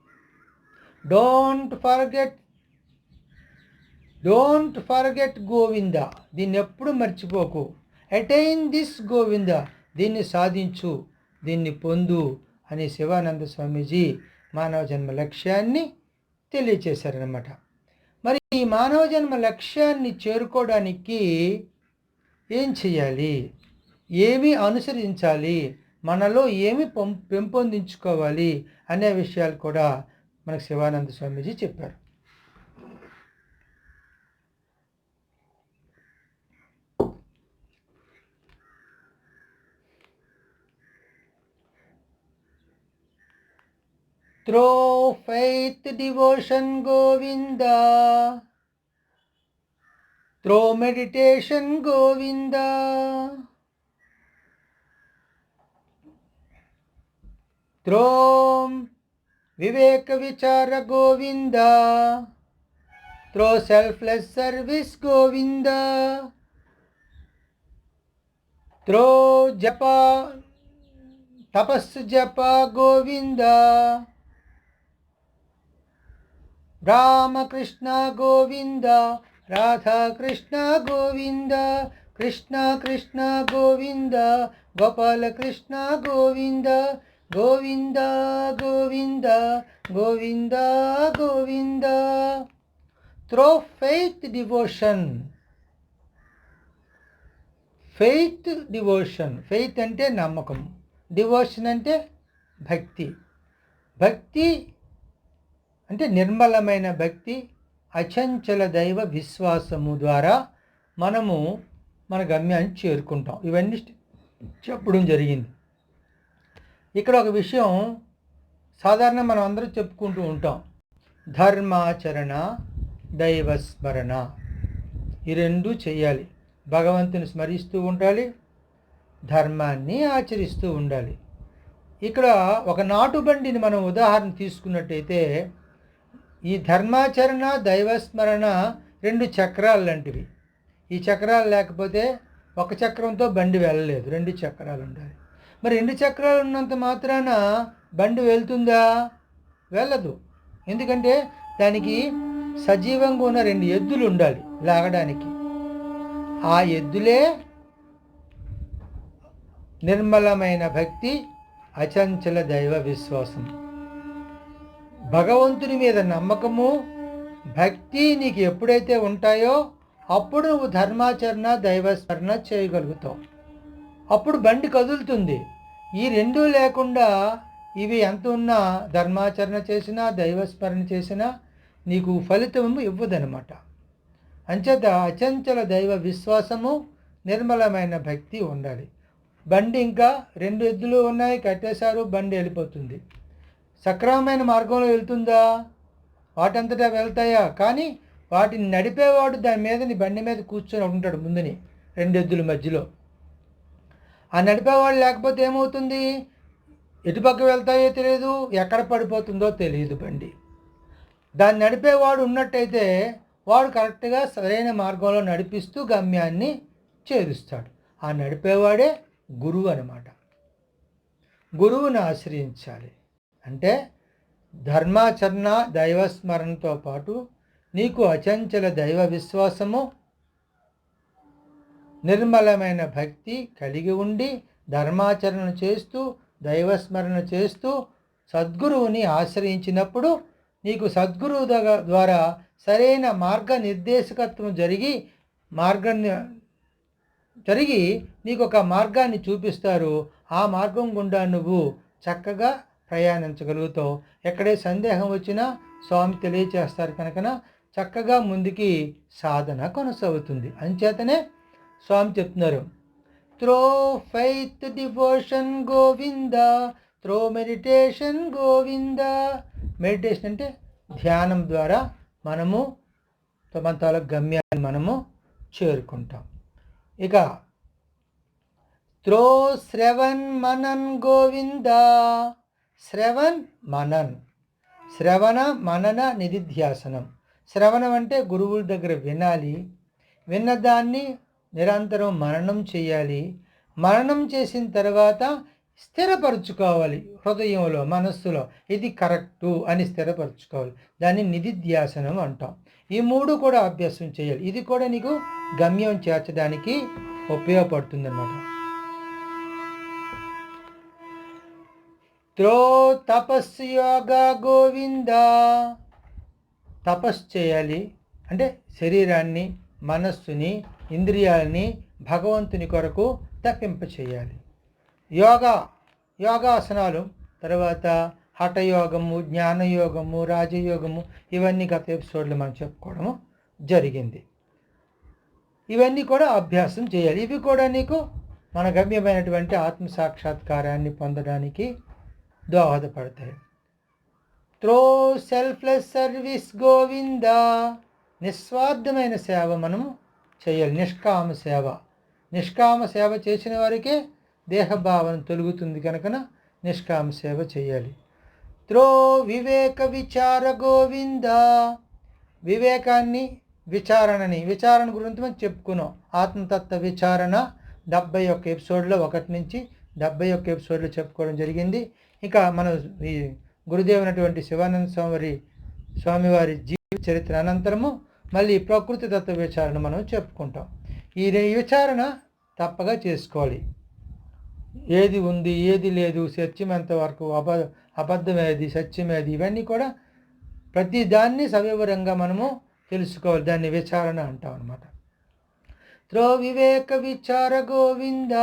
డోంట్ ఫర్గెట్ గోవింద, దీన్ని ఎప్పుడు మర్చిపోకు. అటైన్ దిస్ గోవింద, దీన్ని సాధించు, దీన్ని పొందు అని శివానంద స్వామీజీ మానవ జన్మ లక్ష్యాన్ని తెలియచేశారనమాట. మరి ఈ మానవ జన్మ లక్ష్యాన్ని చేరుకోవడానికి ఏం చేయాలి, ఏమి అనుసరించాలి, మనలో ఏమి పెంపొందించుకోవాలి అనే విషయాలు కూడా మనకు శివానంద స్వామీజీ చెప్పారు. Through faith, devotion, Govinda. Through meditation, Govinda. Through Viveka Vichara, Govinda. Through selfless service, Govinda. Through Japa, Tapas Japa, Govinda. Rama Krishna Govinda, Radha Krishna Govinda, Krishna Krishna Govinda, Gopala Krishna Govinda, Govinda Govinda, Govinda Govinda. Through faith, devotion. Faith, devotion. Faith ante నమ్మకం, devotion ante భక్తి. భక్తి అంటే నిర్మలమైన భక్తి, అచంచల దైవ విశ్వాసము ద్వారా మనము మన గమ్యాన్ని చేరుకుంటాం. ఇవన్నీ చెప్పడం జరిగింది. ఇక్కడ ఒక విషయం సాధారణంగా మనం అందరూ చెప్పుకుంటూ ఉంటాం, ధర్మాచరణ, దైవస్మరణ, ఈ రెండూ చేయాలి. భగవంతుని స్మరిస్తూ ఉండాలి, ధర్మాన్ని ఆచరిస్తూ ఉండాలి. ఇక్కడ ఒక నాటుబండిని మనం ఉదాహరణ తీసుకున్నట్టయితే ఈ ధర్మాచరణ దైవస్మరణ 2 చక్రాలు లాంటివి. ఈ చక్రాలు లేకపోతే ఒక చక్రంతో బండి వెళ్ళలేదు, 2 చక్రాలు ఉండాలి. మరి 2 చక్రాలు ఉన్నంత మాత్రాన బండి వెళ్తుందా? వెళ్ళదు. ఎందుకంటే దానికి సజీవంగా ఉన్న 2 ఎద్దులు ఉండాలి లాగడానికి. ఆ ఎద్దులే నిర్మలమైన భక్తి, అచంచల దైవ విశ్వాసం. భగవంతుని మీద నమ్మకము, భక్తి నీకు ఎప్పుడైతే ఉంటాయో అప్పుడు నువ్వు ధర్మాచరణ దైవస్మరణ చేయగలుగుతావు. అప్పుడు బండి కదులుతుంది. ఈ 2 లేకుండా ఇవి ఎంత ఉన్నా ధర్మాచరణ చేసినా దైవస్మరణ చేసినా నీకు ఫలితం ఇవ్వదనమాట. అంచేత అచంచల దైవ విశ్వాసము, నిర్మలమైన భక్తి ఉండాలి. బండి ఇంకా 2 ఎద్దులు ఉన్నాయి, కట్టేశారు, బండి వెళ్ళిపోతుంది. సక్రమమైన మార్గంలో వెళ్తుందా? వాటంతటా వెళ్తాయా? కానీ వాటిని నడిపేవాడు దాని మీద బండి మీద కూర్చొని ఉంటాడు ముందుని 2 ఎద్దుల మధ్యలో. ఆ నడిపేవాడు లేకపోతే ఏమవుతుంది? ఎటుపక్క వెళ్తాయో తెలియదు, ఎక్కడ పడిపోతుందో తెలియదు బండి. దాన్ని నడిపేవాడు ఉన్నట్టయితే వాడు కరెక్ట్గా సరైన మార్గంలో నడిపిస్తూ గమ్యాన్ని చేరుస్తాడు. ఆ నడిపేవాడే గురువు అన్నమాట. గురువుని ఆశ్రయించాలి. అంటే ధర్మాచరణ దైవస్మరణతో పాటు నీకు అచంచల దైవ విశ్వాసము, నిర్మలమైన భక్తి కలిగి ఉండి ధర్మాచరణ చేస్తూ దైవస్మరణ చేస్తూ సద్గురువుని ఆశ్రయించినప్పుడు నీకు సద్గురువు ద్వారా సరైన మార్గ నిర్దేశకత్వం జరిగి నీకు ఒక మార్గాన్ని చూపిస్తారు. ఆ మార్గం గుండా నువ్వు చక్కగా ప్రయాణించగలుగుతావు. ఎక్కడే సందేహం వచ్చినా స్వామి తెలియచేస్తారు కనుక చక్కగా ముందుకి సాధన కొనసాగుతుంది. అంచేతనే స్వామి చెప్తున్నారు, throw faith devotion Govinda, throw meditation Govinda. Meditation అంటే ధ్యానం ద్వారా మనము మన తాలూకు గమ్యాన్ని మనము చేరుకుంటాం. ఇక త్రో శ్రవణ్ మనన్ గోవింద. శ్రవణ్ మనన్, శ్రవణ మనన నిధిధ్యాసనం. శ్రవణం అంటే గురువుల దగ్గర వినాలి, విన్నదాన్ని నిరంతరం మననం చేయాలి. మననం చేసిన తర్వాత స్థిరపరచుకోవాలి హృదయంలో, మనస్సులో. ఇది కరెక్టు అని స్థిరపరచుకోవాలి. దాన్ని నిధిధ్యాసనం అంటాం. ఈ 3 కూడా అభ్యాసం చేయాలి. ఇది కూడా నీకు గమ్యం చేర్చడానికి ఉపయోగపడుతుంది అన్నమాట. త్రో తపస్సు యోగా గోవింద. తపస్సు చేయాలి అంటే శరీరాన్ని, మనస్సుని, ఇంద్రియాలని భగవంతుని కొరకు తప్పింపచేయాలి. యోగాసనాలు, తర్వాత హఠయోగము, జ్ఞానయోగము, రాజయోగము, ఇవన్నీ గత ఎపిసోడ్లో మనం చెప్పుకోవడము జరిగింది. ఇవన్నీ కూడా అభ్యాసం చేయాలి. ఇవి కూడా నీకు మన గమ్యమైనటువంటి ఆత్మసాక్షాత్కారాన్ని పొందడానికి దోహదపడతాయి. Through selfless service Govinda. నిస్వార్థమైన సేవ మనము చేయాలి. నిష్కామ సేవ చేసిన వారికే దేహభావన తొలుగుతుంది కనుక నిష్కామ సేవ చేయాలి. త్రో వివేక విచార గోవింద. వివేకాన్ని, విచారణ గురించి మనం చెప్పుకున్నాం. ఆత్మతత్వ విచారణ 71 ఎపిసోడ్లో 1 నుంచి 71 ఎపిసోడ్లో చెప్పుకోవడం జరిగింది. ఇక మన ఈ గురుదేవునటువంటి శివానంద స్వామివారి జీవిత చరిత్ర అనంతరము మళ్ళీ ప్రకృతి తత్వ విచారణ మనం చెప్పుకుంటాం. ఈ విచారణ తప్పగా చేసుకోవాలి. ఏది ఉంది, ఏది లేదు, సత్యం ఎంతవరకు, అబద్ధమేది, సత్యమేది, ఇవన్నీ కూడా ప్రతి దాన్ని సవివరంగా మనము తెలుసుకోవాలి. దాన్ని విచారణ అంటాం అన్నమాట. త్రో వివేక విచార గోవింద.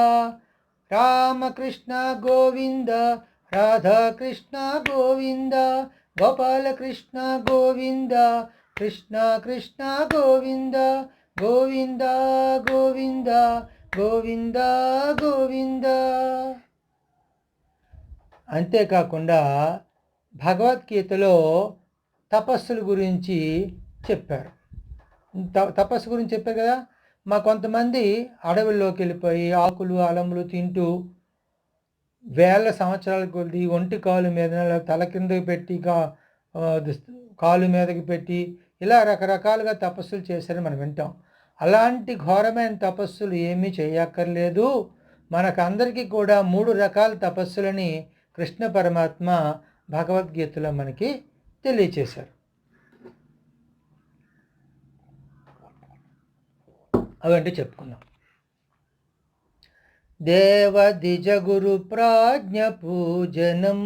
రామకృష్ణ గోవింద, రాధాకృష్ణ గోవింద, గోపాలకృష్ణ గోవింద, కృష్ణ కృష్ణ గోవింద, గోవింద గోవింద గోవింద గోవింద. అంతేకాకుండా భగవద్గీతలో తపస్సుల గురించి చెప్పారు. తపస్సు గురించి చెప్పారు కదా. కొంతమంది అడవుల్లోకి వెళ్ళిపోయి ఆకులు అలములు తింటూ వేల సంవత్సరాల కొద్ది ఒంటి కాలు మీద తల కిందకి పెట్టి కాలు మీదకి పెట్టి ఇలా రకరకాలుగా తపస్సులు చేశారని మనం వింటాం. అలాంటి ఘోరమైన తపస్సులు ఏమీ చేయక్కర్లేదు. మనకందరికీ కూడా 3 రకాల తపస్సులని కృష్ణ పరమాత్మ భగవద్గీతలో మనకి తెలియచేశారు. అవంటే చెప్పుకున్నాం. దేవదిజగురు ప్రాజ్ఞ పూజనం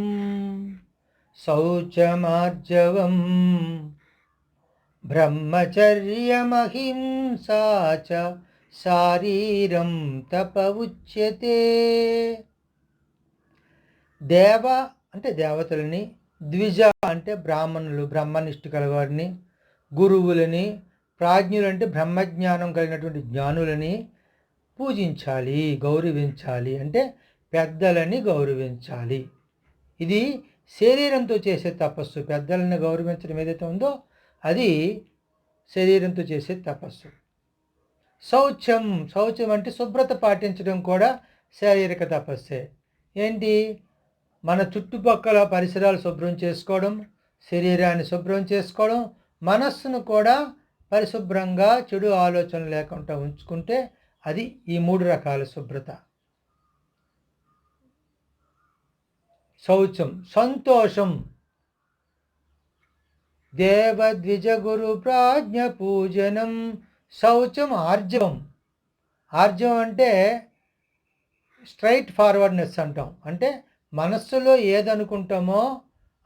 శౌచమార్జవం బ్రహ్మచర్యమహింసా చ శారీరం తప ఉచ్యతే. దేవ అంటే దేవతలని, ద్విజ అంటే బ్రాహ్మణులు బ్రహ్మనిష్ఠ కలవారిని, గురువులని, ప్రాజ్ఞులు అంటే బ్రహ్మజ్ఞానం కలిగినటువంటి జ్ఞానులని పూజించాలి, గౌరవించాలి. అంటే పెద్దలని గౌరవించాలి. ఇది శరీరంతో చేసే తపస్సు. పెద్దలను గౌరవించడం ఏదైతే ఉందో అది శరీరంతో చేసే తపస్సు. శౌచం అంటే శుభ్రత పాటించడం కూడా శారీరక తపస్సే. ఏంటి? మన చుట్టుపక్కల పరిసరాలు శుభ్రం చేసుకోవడం, శరీరాన్ని శుభ్రం చేసుకోవడం, మనస్సును కూడా పరిశుభ్రంగా చెడు ఆలోచనలు లేకుండా ఉంచుకుంటే అది ఈ 3 రకాల శుభ్రత. శౌచం సంతోషం. దేవద్విజ గురు ప్రాజ్ఞ పూజనం శౌచం ఆర్జవం. ఆర్జవం అంటే స్ట్రైట్ ఫార్వర్డ్నెస్ అంటాం. అంటే మనస్సులో ఏదనుకుంటామో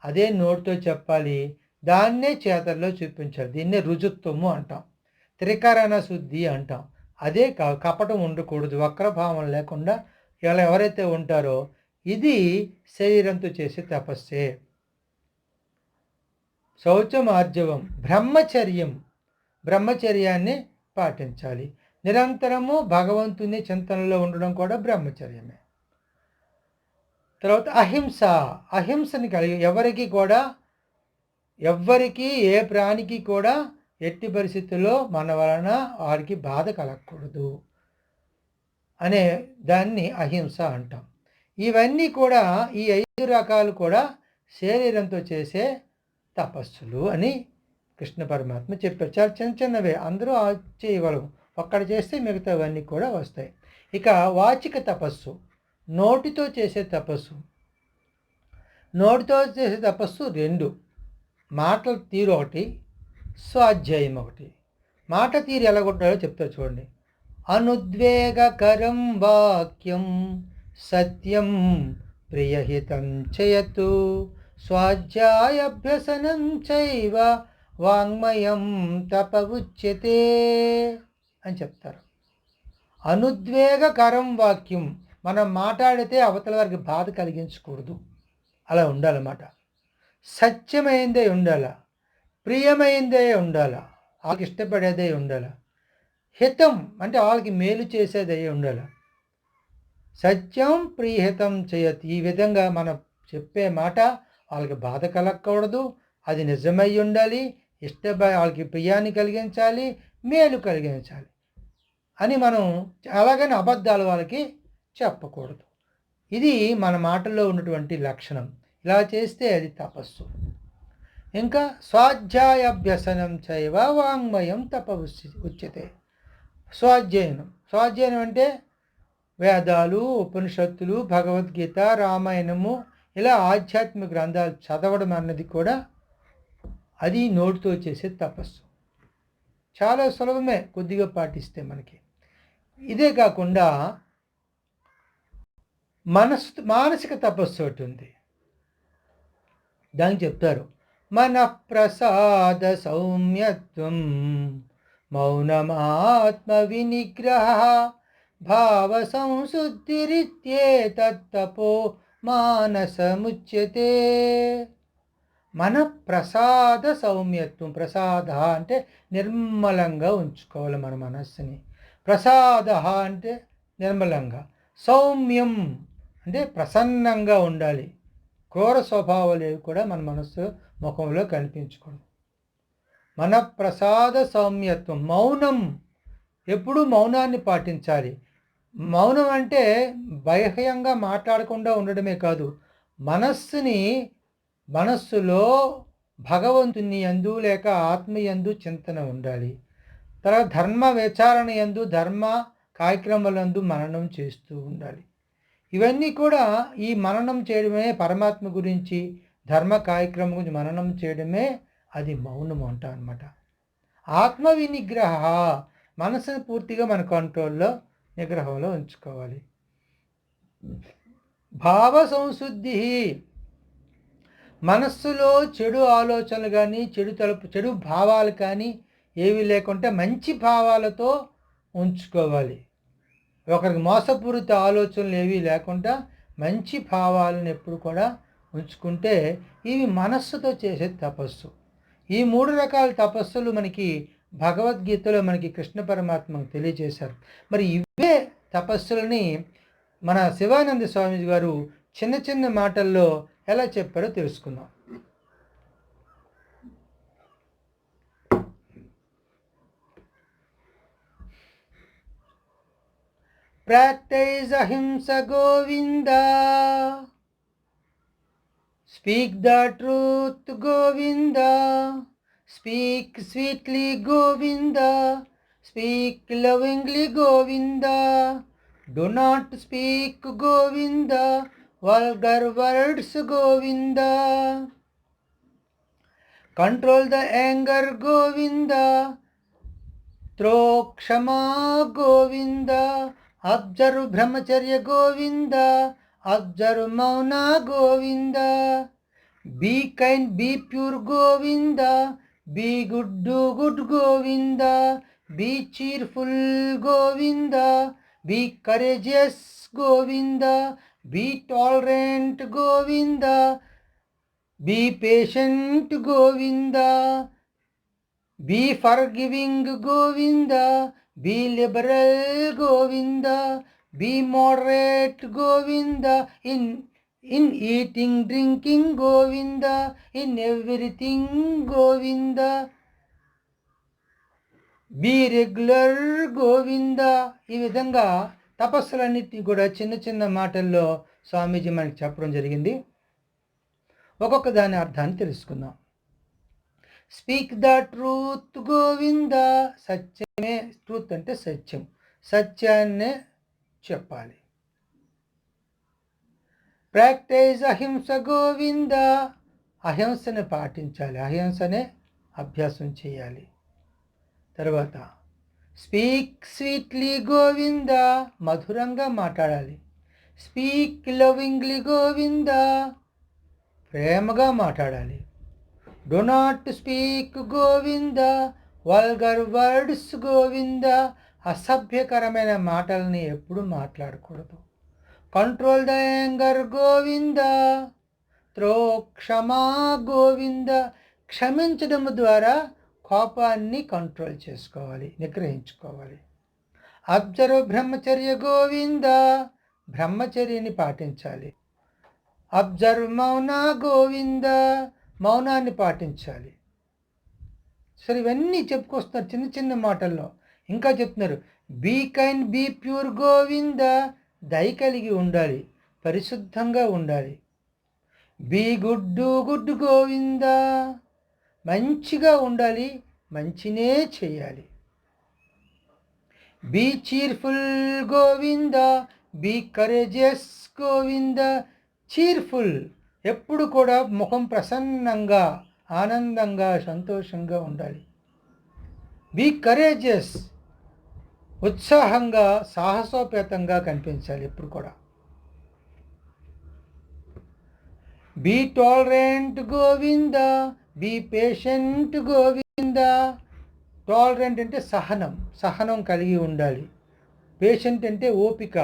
అదే నోటితో చెప్పాలి, దాన్నే చేతల్లో చూపించాలి. దీన్నే రుజుత్వము అంటాం, త్రికరణ శుద్ధి అంటాం. అదే కపటం ఉండకూడదు, వక్రభావం లేకుండా ఇలా ఎవరైతే ఉంటారో ఇది శరీరంతో చేసే తపస్సే. శౌచం ఆర్జవం. బ్రహ్మచర్యాన్ని పాటించాలి. నిరంతరము భగవంతుని చింతనలో ఉండడం కూడా బ్రహ్మచర్యమే. తర్వాత అహింసని కలిగి ఎవ్వరికి ఏ ప్రాణికి కూడా ఎట్టి పరిస్థితుల్లో మన వలన వారికి బాధ కలగకూడదు అనే దాన్ని అహింస అంటాం. ఇవన్నీ కూడా ఈ 5 రకాలు కూడా శరీరంతో చేసే తపస్సులు అని కృష్ణ పరమాత్మ చెప్పారు. చాలా చిన్నవే, అందరూ చేయగలము. ఒక్కడ చేస్తే మిగతావన్నీ కూడా వస్తాయి. ఇక వాచిక తపస్సు, నోటితో చేసే తపస్సు. నోటితో చేసే తపస్సు 2. మాటల తీరు ఒకటి, స్వాధ్యాయం ఒకటి. మాట తీరు ఎలాగుంటారో చెప్తారు చూడండి. అనుద్వేగకరం వాక్యం సత్యం ప్రియహితం చేయతు స్వాధ్యాయాభ్యసనం చైవ వాంగ్మయం తప ఉచ్యతే అని చెప్తారు. అనుద్వేగకరం వాక్యం, మనం మాట్లాడితే అవతల వారికి బాధ కలిగించకూడదు, అలా ఉండాలన్నమాట. సత్యమైందే ఉండాల, ప్రియమైందే ఉండాల, వాళ్ళకి ఇష్టపడేదే ఉండాల. హితం అంటే వాళ్ళకి మేలు చేసేదే ఉండాల. సత్యం ప్రియహితం చేయతి. ఈ విధంగా మనం చెప్పే మాట వాళ్ళకి బాధ కలగకూడదు, అది నిజమై ఉండాలి, వాళ్ళకి ప్రియాన్ని కలిగించాలి, మేలు కలిగించాలి అని మనం అలాగని అబద్ధాలు వాళ్ళకి చెప్పకూడదు. ఇది మన మాటల్లో ఉన్నటువంటి లక్షణం. ఇలా చేస్తే అది తపస్సు. ఇంకా స్వాధ్యాయాభ్యసనం చైవ వాంగ్మయం తప ఉచ్యతే. స్వాధ్యాయనం అంటే వేదాలు, ఉపనిషత్తులు, భగవద్గీత, రామాయణము ఇలా ఆధ్యాత్మిక గ్రంథాలు చదవడం అన్నది కూడా అది నోటితో చేసే తపస్సు. చాలా సులభమే కొద్దిగా పాటిస్తే మనకి. ఇదే కాకుండా మానసిక తపస్సు ఒకటి ఉంది. దానికి చెప్తారు మనఃప్రసాద సౌమ్యత్వం మౌనమాత్మ వినిగ్రహ భావ సంశుద్ధిరిత్యేతత్తపో మానసముచ్యతే. మనఃప్రసాద సౌమ్యత్వం. ప్రసాద అంటే నిర్మలంగా ఉంచుకోవాలి మన మనస్సుని. ప్రసాద అంటే నిర్మలంగా. సౌమ్యం అంటే ప్రసన్నంగా ఉండాలి. క్రూర స్వభావాలు ఏవి కూడా మన మనస్సు ముఖంలో కనిపించకూడదు. మన ప్రసాద సౌమ్యత్వం. మౌనం, ఎప్పుడూ మౌనాన్ని పాటించాలి. మౌనం అంటే బాహ్యంగా మాట్లాడకుండా ఉండడమే కాదు, మనస్సులో భగవంతుని యందు లేక ఆత్మ యందు చింతన ఉండాలి. తర్వాత ధర్మ విచారణ యందు, ధర్మ కార్యక్రమాలందు మననం చేస్తూ ఉండాలి. ఇవన్నీ కూడా ఈ మననం చేయడమే, పరమాత్మ గురించి ధర్మ కార్యక్రమం గురించి మననం చేయడమే అది మౌనం అంటాం అనమాట. ఆత్మ వినిగ్రహ, మనసుని పూర్తిగా మన కంట్రోల్లో, నిగ్రహంలో ఉంచుకోవాలి. భావ సంశుద్ధి, మనస్సులో చెడు ఆలోచనలు కానీ, చెడు భావాలు కానీ ఏవి లేకుండా మంచి భావాలతో ఉంచుకోవాలి. ఒకరికి మోసపూరిత ఆలోచనలు ఏవి లేకుండా మంచి భావాలను ఎప్పుడు కూడా ఉంచుకుంటే ఇవి మనస్సుతో చేసే తపస్సు. ఈ 3 రకాల తపస్సులు మనకి భగవద్గీతలో మనకి కృష్ణ పరమాత్మ తెలియజేశారు. మరి ఇవే తపస్సులని మన శివానంద స్వామి గారు చిన్న చిన్న మాటల్లో ఎలా చెప్పారో తెలుసుకుందాం. Practice ahimsa Govinda. Speak the truth Govinda. Speak sweetly Govinda. Speak lovingly Govinda. Do not speak Govinda vulgar words Govinda. Control the anger Govinda. Throw kshama Govinda. Observe brahmacharya Govinda. Observe mauna Govinda. Be kind, be pure Govinda. Be good, do good Govinda. Be cheerful Govinda. Be courageous Govinda. Be tolerant Govinda. Be patient Govinda. Be forgiving Govinda. Be liberal Govinda. Be moderate Govinda. In eating, drinking Govinda. In everything Govinda. Be regular Govinda. ఈ విధంగా తపస్సులన్నిటినీ కూడా చిన్న చిన్న మాటల్లో స్వామీజీ మనకి చెప్పడం జరిగింది. ఒక్కొక్క దాని అర్థాన్ని తెలుసుకుందాం. స్పీక్ ద ట్రూత్ గోవింద, సత్యమే. ట్రూత్ అంటే సత్యం, సత్యాన్నే చెప్పాలి. ప్రాక్టీస్ అహింస గోవింద, అహింసని పాటించాలి, అహింసనే అభ్యాసం చేయాలి. తర్వాత స్పీక్ స్వీట్లీ గోవింద, మధురంగా మాట్లాడాలి. స్పీక్ లవింగ్లీ గోవింద, ప్రేమగా మాట్లాడాలి. Do not speak Govinda vulgar words Govinda, అసభ్యకరమైన మాటల్ని ఎప్పుడు మాట్లాడకూడదు. Control the anger Govinda, through క్షమా గోవింద, క్షమించడం ద్వారా కోపాన్ని కంట్రోల్ చేసుకోవాలి, నిగ్రహించుకోవాలి. అబ్జర్వ్ బ్రహ్మచర్య గోవింద, బ్రహ్మచర్యని పాటించాలి. అబ్జర్వ్ మౌన గోవింద, మౌనాన్ని పాటించాలి. సరే, ఇవన్నీ చెప్పుకొస్తున్నారు చిన్న చిన్న మాటల్లో. ఇంకా చెప్తున్నారు, be kind be pure Govinda, దయ కలిగి ఉండాలి, పరిశుద్ధంగా ఉండాలి. Be good do good Govinda, మంచిగా ఉండాలి, మంచినే చేయాలి. Be cheerful Govinda, be courageous Govinda. Cheerful, ఎప్పుడు కూడా ముఖం ప్రసన్నంగా, ఆనందంగా, సంతోషంగా ఉండాలి. బీ కరేజియస్, ఉత్సాహంగా, సాహసోపేతంగా కనిపించాలి ఎప్పుడు కూడా. Be tolerant Govinda, be patient Govinda. Tolerant అంటే సహనం, సహనం కలిగి ఉండాలి. పేషెంట్ అంటే ఓపిక,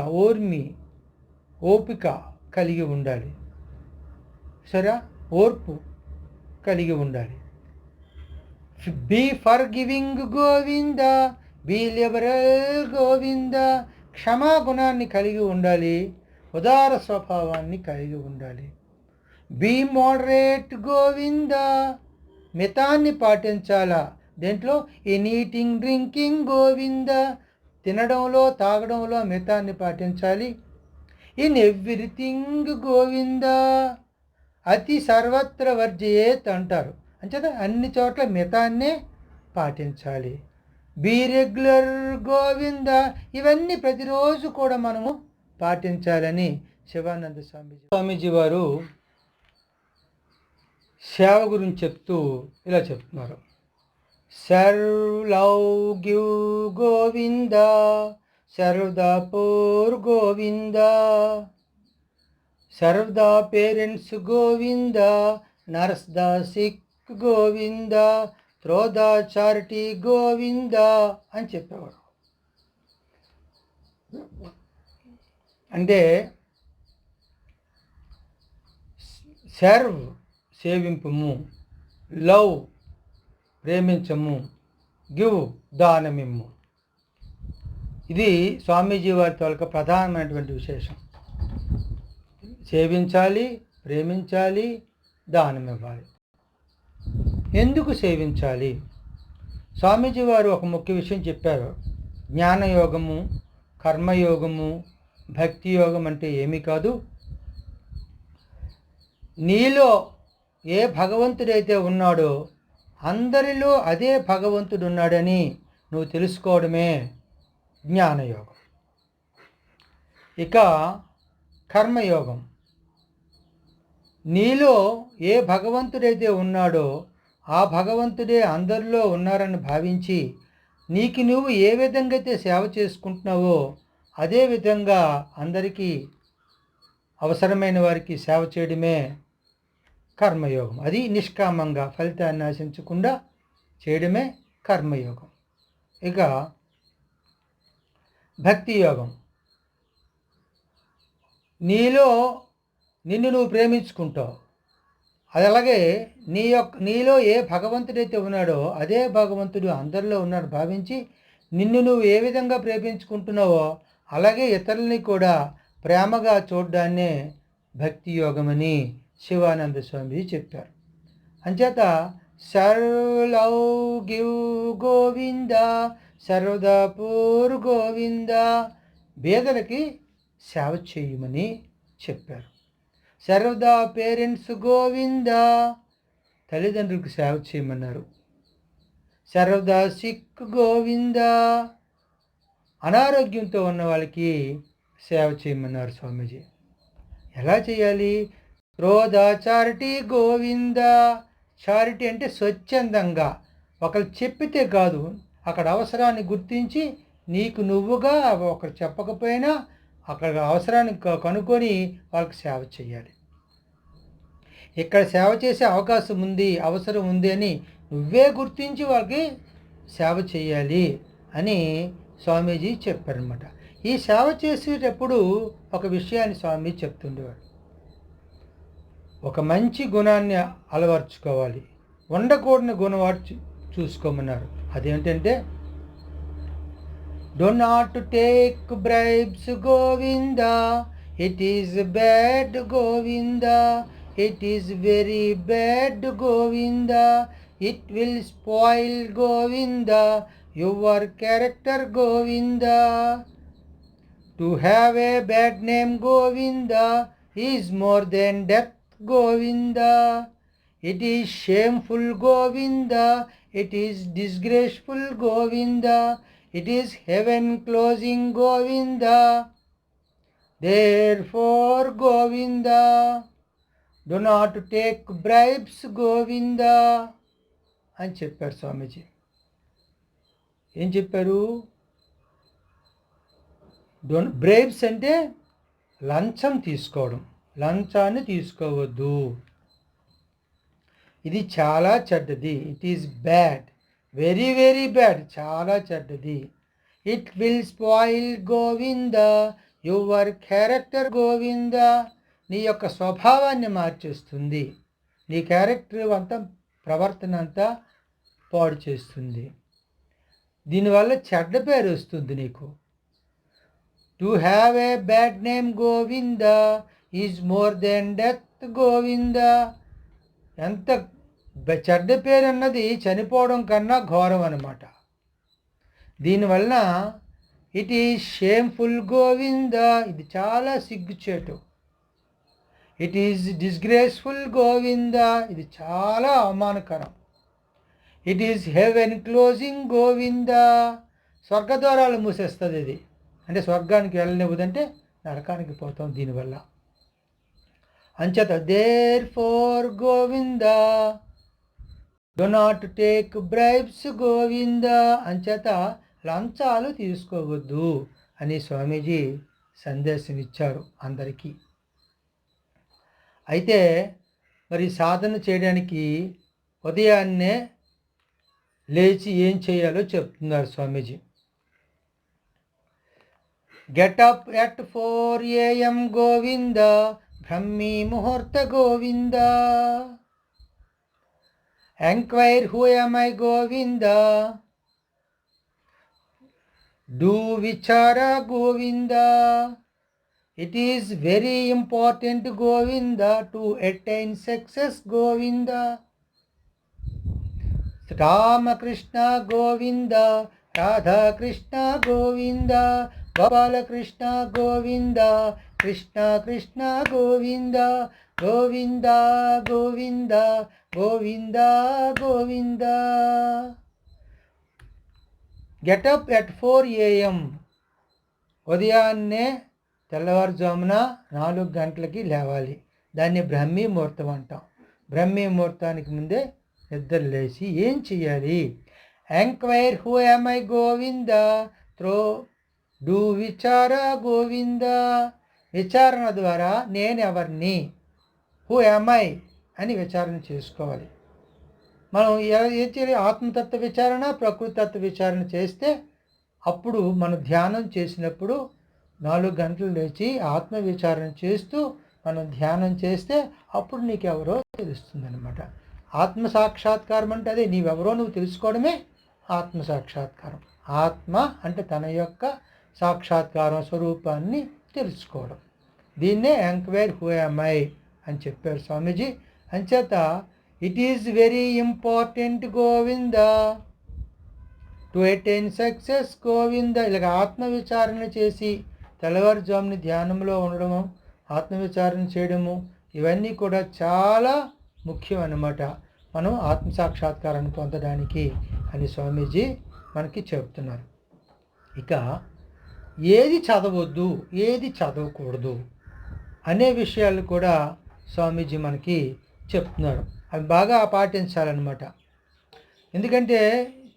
ఓపిక కలిగి ఉండాలి. సరే, ఓర్పు కలిగి ఉండాలి. Be forgiving Govinda, be liberal Govinda. క్షమాగుణాన్ని కలిగి ఉండాలి, ఉదార స్వభావాన్ని కలిగి ఉండాలి. బీ మోడరేట్ గోవింద, మితాన్ని పాటించాలా దేంట్లో. ఇన్ ఈటింగ్ డ్రింకింగ్ గోవింద, తినడంలో తాగడంలో మితాన్ని పాటించాలి. ఇన్ ఎవ్రీథింగ్ గోవింద, అతి సర్వత్ర వర్జయేత్ అంటారు. అంచేత అన్ని చోట్ల మితాన్నే పాటించాలి. బీ రెగ్యులర్ గోవింద, ఇవన్నీ ప్రతిరోజు కూడా మనము పాటించాలని శివానంద స్వామీజీ వారు సేవ గురించి చెప్తూ ఇలా చెప్తున్నారు. Serve love give Govinda, serve the poor Govinda, serve the parents Govinda, nurse the sick Govinda, throw the charity Govinda అని చెప్పేవారు. అంటే సర్వ్ సేవింపము, లవ్ ప్రేమించము, గివ్ దానమిమ్ము. ఇది స్వామీజీ వారి తాలూకా ప్రధానమైనటువంటి విశేషం. సేవించాలి, ప్రేమించాలి, దానం ఇవ్వాలి. ఎందుకు సేవించాలి? స్వామీజీ వారు ఒక ముఖ్య విషయం చెప్పారు. జ్ఞానయోగము, కర్మయోగము, భక్తి యోగం అంటే ఏమీ కాదు. నీలో ఏ భగవంతుడైతే ఉన్నాడో అందరిలో అదే భగవంతుడు ఉన్నాడని నువ్వు తెలుసుకోవడమే జ్ఞానయోగం. ఇక కర్మయోగం, నీలో ఏ భగవంతుడైతే ఉన్నాడో ఆ భగవంతుడే అందరిలో ఉన్నారని భావించి నీకు నువ్వు ఏ విధంగా అయితే సేవ చేసుకుంటున్నావో అదే విధంగా అందరికీ అవసరమైన వారికి సేవ చేయడమే కర్మయోగం. అది నిష్కామంగా ఫలితాన్ని ఆశించకుండా చేయడమే కర్మయోగం. ఇక భక్తి యోగం, నిన్ను నువ్వు ప్రేమించుకుంటావు. అది అలాగే నీలో ఏ భగవంతుడైతే ఉన్నాడో అదే భగవంతుడు అందరిలో ఉన్నాడు భావించి నిన్ను నువ్వు ఏ విధంగా ప్రేమించుకుంటున్నావో అలాగే ఇతరులని కూడా ప్రేమగా చూడ్డాన్నే భక్తి యోగమని శివానంద స్వామి చెప్పారు. అంచేత serve love give Govinda, serve the poor Govinda, పేదలకి సేవ చేయమని చెప్పారు. సర్వద పేరెంట్స్ గోవింద, తల్లిదండ్రులకు సేవ చేయమన్నారు. సర్వద సిక్ గోవింద, అనారోగ్యంతో ఉన్న వాళ్ళకి సేవ చేయమన్నారు స్వామీజీ. ఎలా చేయాలి? త్రోద చారిటీ గోవింద, చారిటీ అంటే స్వచ్ఛందంగా ఒకరు చెప్పితే కాదు, అక్కడ అవసరాన్ని గుర్తించి నీకు నువ్వుగా ఒకరు చెప్పకపోయినా అక్కడ అవసరాన్ని కనుక్కొని వాళ్ళకి సేవ చేయాలి. ఇక్కడ సేవ చేసే అవకాశం ఉంది, అవసరం ఉంది అని నువ్వే గుర్తించి వాళ్ళకి సేవ చేయాలి అని స్వామీజీ చెప్పారనమాట. ఈ సేవ చేసేటప్పుడు ఒక విషయాన్ని స్వామి చెప్తుండేవాడు. ఒక మంచి గుణాన్ని అలవర్చుకోవాలి, ఉండకూడని గుణవాడు చూసుకోమన్నారు. అదేంటంటే do not take bribes Govinda, it is bad Govinda, it is very bad Govinda, it will spoil Govinda your character Govinda. To have a bad name Govinda is more than death Govinda. It is shameful Govinda, it is disgraceful Govinda, it is heaven closing Govinda. Therefore Govinda, do not take bribes Govinda అని చెప్పారు స్వామీజీ. ఏం చెప్పారు? బ్రైబ్స్ అంటే లంచం తీసుకోవడం, లంచాన్ని తీసుకోవద్దు, ఇది చాలా చెడ్డది. It is bad, very very bad, చాలా చెడ్డది. It will spoil Govinda your character Govinda, నీ యొక్క స్వభావాన్ని మార్చేస్తుంది, నీ క్యారెక్టర్ అంతా ప్రవర్తన అంతా పాడు చేస్తుంది, దీనివల్ల చెడ్డ పేరు వస్తుంది నీకు. To have a bad name Govinda is more than death Govinda. ఎంత చెడ్డ పేరు అన్నది చనిపోవడం కన్నా ఘోరం అన్నమాట. దీనివలన ఇట్ ఈజ్ షేమ్ఫుల్ గోవింద, ఇది చాలా సిగ్గుచేటు. ఇట్ ఈజ్ డిస్గ్రేస్ఫుల్ గోవింద, ఇది చాలా అవమానకరం. It is heaven closing Govinda, స్వర్గద్వారాలు మూసేస్తుంది ఇది. అంటే స్వర్గానికి వెళ్ళనివ్వదంటే నరకానికి పోతాం దీనివల్ల. అంచేత therefore Govinda do not take bribes Govinda, అంచేత లంచాలు తీసుకోవద్దు అని స్వామీజీ సందేశం ఇచ్చారు అందరికీ. అయితే మరి సాధన చేయడానికి ఉదయాన్నే లేచి ఏం చేయాలో చెప్తున్నారు Swamiji. Get up at 4 AM Govinda, బ్రహ్మీ ముహూర్త Govinda. Enquire who am I Govinda, do విచార Govinda. It is very important Govinda to attain success Govinda. Ramakrishna Govinda, Radhakrishna Govinda, Gopalakrishna Govinda, Krishna Krishna Govinda, Govinda Govinda Govinda Govinda. Get up at 4 AM, ఉదయాన్నే తెల్లవారుజామున 4 గంటలకి లేవాలి. దాన్ని బ్రహ్మీ ముహూర్తం అంటాం. బ్రహ్మీ ముహూర్తానికి ముందే నిద్ర లేచి ఏం చెయ్యాలి? Enquire who am I Govinda, do విచార గోవింద. విచారణ ద్వారా నేను ఎవరిని, హూ ఎమ్ ఐ అని విచారణ చేసుకోవాలి. మనం ఏం చేయాలి? ఆత్మతత్వ విచారణ, ప్రకృతి తత్వ విచారణ చేస్తే అప్పుడు మనం ధ్యానం చేసినప్పుడు 4 గంటలు లేచి ఆత్మ విచారణ చేస్తూ మనం ధ్యానం చేస్తే అప్పుడు నీకెవరో తెలుస్తుందన్నమాట. ఆత్మ సాక్షాత్కారం అంటే అదే, నీవెవరో నువ్వు తెలుసుకోవడమే ఆత్మ సాక్షాత్కారం. ఆత్మ అంటే తన యొక్క సాక్షాత్కారం, స్వరూపాన్ని తెలుసుకోవడం. దీన్నే ఎంక్వైర్ హూ ఎమ్ ఐ అని చెప్పారు స్వామీజీ. అంచేత it is very important Govinda to attain success Govinda. ఇలాగ ఆత్మవిచారణ చేసి తెల్లవారుజాముని ధ్యానంలో ఉండడము, ఆత్మవిచారణ చేయడము, ఇవన్నీ కూడా చాలా ముఖ్యం అన్నమాట మనం ఆత్మసాక్షాత్కారాన్ని పొందడానికి అని స్వామీజీ మనకి చెప్తున్నారు. ఇక ఏది చదవద్దు, ఏది చదవకూడదు అనే విషయాలు కూడా స్వామీజీ మనకి చెప్తున్నారు. అవి బాగా పాటించాలన్నమాట. ఎందుకంటే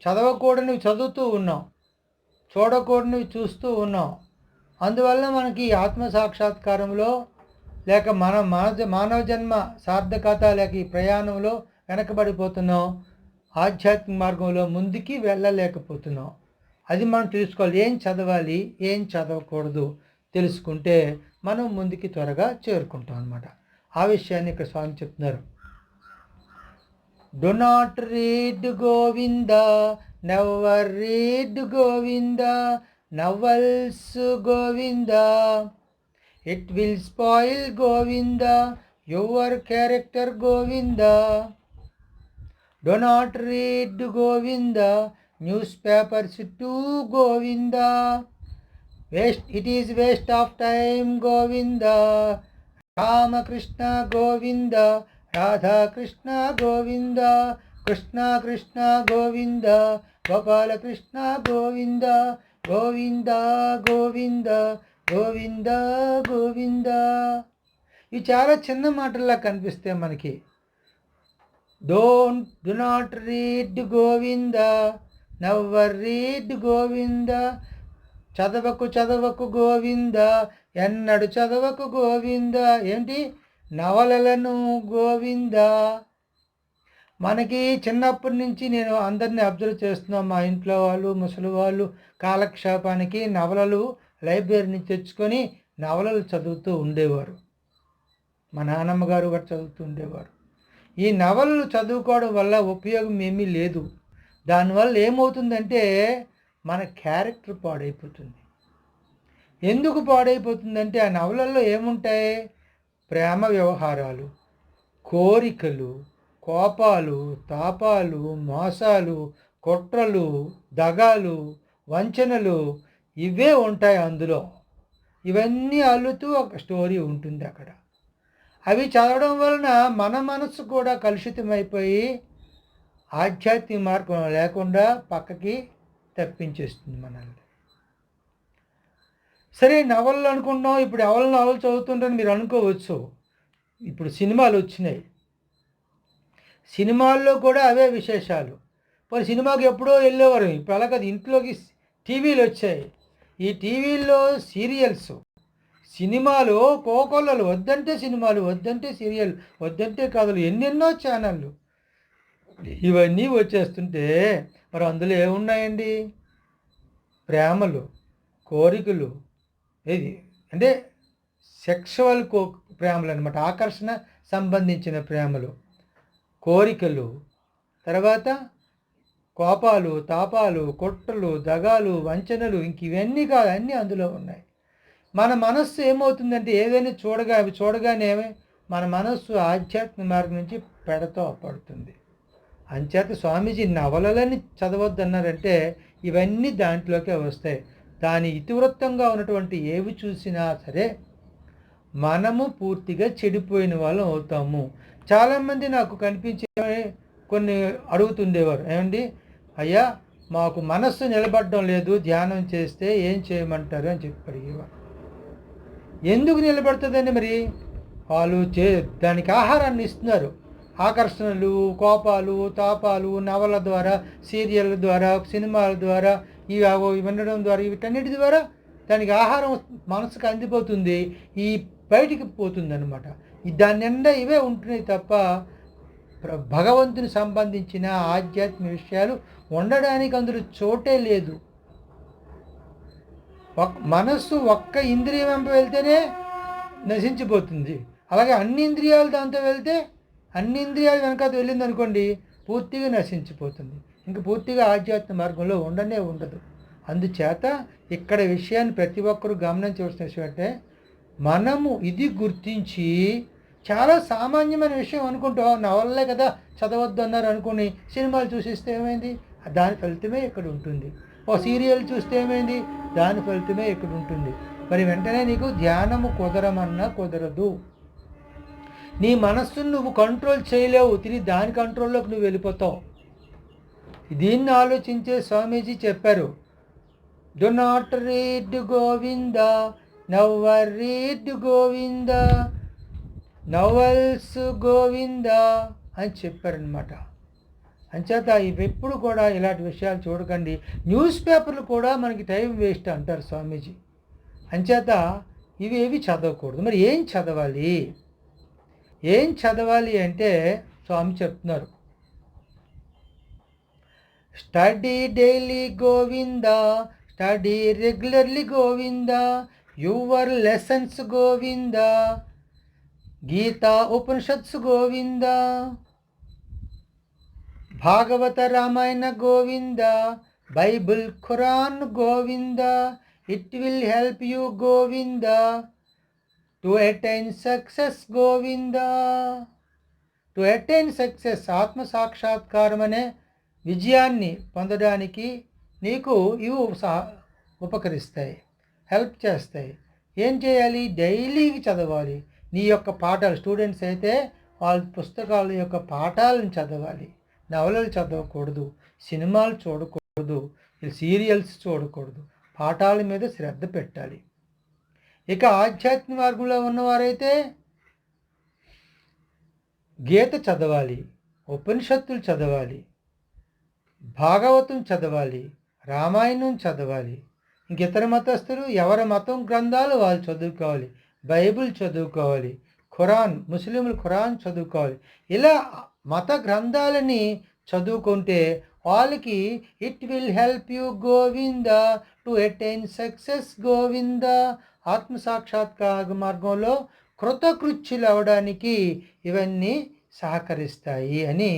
చదవకూడనివి చదువుతూ ఉన్నాం, చూడకూడనివి చూస్తూ ఉన్నాం. అందువల్ల మనకి ఆత్మసాక్షాత్కారంలో లేక మానవ జన్మ సార్థకత లేక ఈ ప్రయాణంలో వెనకబడిపోతున్నాం. ఆధ్యాత్మిక మార్గంలో ముందుకి వెళ్ళలేకపోతున్నాం. అది మనం తెలుసుకోవాలి. ఏం చదవాలి, ఏం చదవకూడదు తెలుసుకుంటే మనం ముందుకి త్వరగా చేరుకుంటాం అన్నమాట. ఆ విషయాన్ని ఇక్కడ స్వామి చెప్తున్నారు. Do not read Govinda, never read Govinda, novels Govinda. It will spoil Govinda, your character Govinda. Do not read Govinda, newspapers too Govinda. It is waste of time Govinda. Rama Krishna Govinda, Radha Krishna Govinda, Krishna Krishna Govinda, Gopala Krishna Govinda, Govinda Govinda Govinda Govinda. ఇవి చాలా చిన్న మాటల్లా కనిపిస్తాయి మనకి. Do not read Govinda, never read Govinda. చదవకు Govinda, ఎన్నడు చదవకు గోవింద. ఏంటి? నవలలను గోవింద. మనకి చిన్నప్పటి నుంచి నేను అందరినీ అబ్జర్వ్ చేస్తున్నాం. మా ఇంట్లో వాళ్ళు, ముసలి వాళ్ళు కాలక్షేపానికి నవలలు లైబ్రరీ నుంచి తెచ్చుకొని నవలలు చదువుతూ ఉండేవారు. మా నాన్నమ్మ గారు కూడా చదువుతూ ఉండేవారు. ఈ నవలలు చదువుకోవడం వల్ల ఉపయోగం ఏమీ లేదు. దానివల్ల ఏమవుతుందంటే మన క్యారెక్టర్ పాడైపోతుంది. ఎందుకు పాడైపోతుందంటే ఆ నవలల్లో ఏముంటాయి? ప్రేమ వ్యవహారాలు, కోరికలు, కోపాలు, తాపాలు, మోసాలు, కుట్రలు, దగాలు, వంచనలు, ఇవే ఉంటాయి అందులో. ఇవన్నీ అల్లుతూ ఒక స్టోరీ ఉంటుంది అక్కడ. అవి చదవడం వలన మన మనస్సు కూడా కలుషితమైపోయి ఆధ్యాత్మిక మార్గం లేకుండా పక్కకి తప్పించేస్తుంది మనల్ని. సరే, నవలలు అనుకుంటున్నాం. ఇప్పుడు ఎవరి నవలు చదువుతుంటారని మీరు అనుకోవచ్చు. ఇప్పుడు సినిమాలు వచ్చినాయి. సినిమాల్లో కూడా అవే విశేషాలు. మరి సినిమాకి ఎప్పుడో వెళ్ళేవారు. ఇప్పుడు అలా కాదు, ఇంట్లోకి టీవీలు వచ్చాయి. ఈ టీవీల్లో సీరియల్స్, సినిమాలు కోకొల్లలు. వద్దంటే సినిమాలు, వద్దంటే సీరియల్, వద్దంటే కథలు, ఎన్నెన్నో ఛానళ్ళు ఇవన్నీ వచ్చేస్తుంటే మరి అందులో ఏమున్నాయండి? ప్రేమలు, కోరికలు, ఏది అంటే సెక్షువల్ ప్రేమలు అనమాట, ఆకర్షణ సంబంధించిన ప్రేమలు, కోరికలు, తర్వాత కోపాలు, తాపాలు, కుట్రలు, దగాలు, వంచనలు, ఇంక ఇవన్నీ కాదు, అన్నీ అందులో ఉన్నాయి. మన మనస్సు ఏమవుతుందంటే ఏదైనా చూడగానే మన మనస్సు ఆధ్యాత్మిక మార్గం నుంచి పెడతో పడుతుంది. అంచేత స్వామీజీ నవలలని చదవద్దన్నారంటే ఇవన్నీ దాంట్లోకే వస్తాయి. దాని ఇతివృత్తంగా ఉన్నటువంటి ఏవి చూసినా సరే మనము పూర్తిగా చెడిపోయిన వాళ్ళం అవుతాము. చాలామంది నాకు కనిపించే కొన్ని అడుగుతుండేవారు, ఏమండి అయ్యా మాకు మనస్సు నిలబడడం లేదు, ధ్యానం చేస్తే ఏం చేయమంటారు అని చెప్పి అడిగేవారు. ఎందుకు నిలబడుతుందండి? మరి వాళ్ళు దానికి ఆహారాన్ని ఇస్తున్నారు. ఆకర్షణలు, కోపాలు, తాపాలు, నవల ద్వారా, సీరియల్ ద్వారా, సినిమాల ద్వారా, ఇవి వినడం ద్వారా, వీటన్నిటి ద్వారా దానికి ఆహారం మనసుకు అందిపోతుంది, ఈ బయటికి పోతుంది అనమాట. దాని నిండా ఇవే ఉంటున్నాయి తప్ప భగవంతుని సంబంధించిన ఆధ్యాత్మిక విషయాలు ఉండడానికి అందులో చోటే లేదు. మనస్సు ఒక్క ఇంద్రియం వెంట వెళ్తేనే నశించిపోతుంది. అలాగే అన్ని ఇంద్రియాలు దాంతో వెళ్తే, అన్ని ఇంద్రియాలు వెనకాల వెళ్ళింది అనుకోండి, పూర్తిగా నశించిపోతుంది. ఇంక పూర్తిగా ఆధ్యాత్మిక మార్గంలో ఉండనే ఉండదు. అందుచేత ఇక్కడ విషయాన్ని ప్రతి ఒక్కరూ గమనించవలసిన విషయం అంటే, మనము ఇది గుర్తించి చాలా సామాన్యమైన విషయం అనుకుంటాం, నవలలే కదా చదవద్దు అన్నారు అనుకుని సినిమాలు చూసిస్తే ఏమైంది? దాని ఫలితమే ఇక్కడ ఉంటుంది. ఓ సీరియల్ చూస్తే ఏమైంది? దాని ఫలితమే ఇక్కడ ఉంటుంది. మరి వెంటనే నీకు ధ్యానము కుదరమన్నా కుదరదు. నీ మనస్సును నువ్వు కంట్రోల్ చేయలేవు, తిరిగి దాని కంట్రోల్లోకి నువ్వు వెళ్ళిపోతావు. దీన్ని ఆలోచించే స్వామీజీ చెప్పారు, do not read Govinda, నవర్ read Govinda, novels Govinda అని చెప్పారనమాట. అంచేత ఇవి ఎప్పుడు కూడా ఇలాంటి విషయాలు చూడకండి. న్యూస్ పేపర్లు కూడా మనకి టైం వేస్ట్ అంటారు స్వామీజీ. అంచేత ఇవి చదవకూడదు. మరి ఏం చదవాలి? ఏం చదవాలి అంటే స్వామి చెప్తున్నారు, study daily Govinda, study regularly Govinda, your lessons Govinda, Gita Upanishads Govinda, Bhagavata Ramayana Govinda, Bible Quran Govinda, it will help you Govinda to attain success Govinda. To attain success, ఆత్మ సాక్షాత్కారం అనే విజయాన్ని పొందడానికి నీకు ఇవి ఉపకరిస్తాయి, హెల్ప్ చేస్తాయి. ఏం చేయాలి? డైలీ చదవాలి. నీ యొక్క పాఠాలు, స్టూడెంట్స్ అయితే వాళ్ళ పుస్తకాల యొక్క పాఠాలను చదవాలి. నవలలు చదవకూడదు, సినిమాలు చూడకూడదు, సీరియల్స్ చూడకూడదు. పాఠాల మీద శ్రద్ధ పెట్టాలి. ఇక ఆధ్యాత్మిక మార్గంలో ఉన్నవారైతే గీత చదవాలి, ఉపనిషత్తులు చదవాలి, భాగవతం చదవాలి, రామాయణం చదవాలి. ఇంక ఇతర మతస్థులు ఎవరి మతం గ్రంథాలు వాళ్ళు చదువుకోవాలి, బైబిల్ చదువుకోవాలి, ఖురాన్, ముస్లింలు ఖురాన్ చదువుకోవాలి. ఇలా మత గ్రంథాలని చదువుకుంటే వాళ్ళకి it will help you Govinda to attain success Govinda, ఆత్మసాక్షాత్కార మార్గంలో కృతకృత్యులు అవడానికి ఇవన్నీ సహకరిస్తాయి అని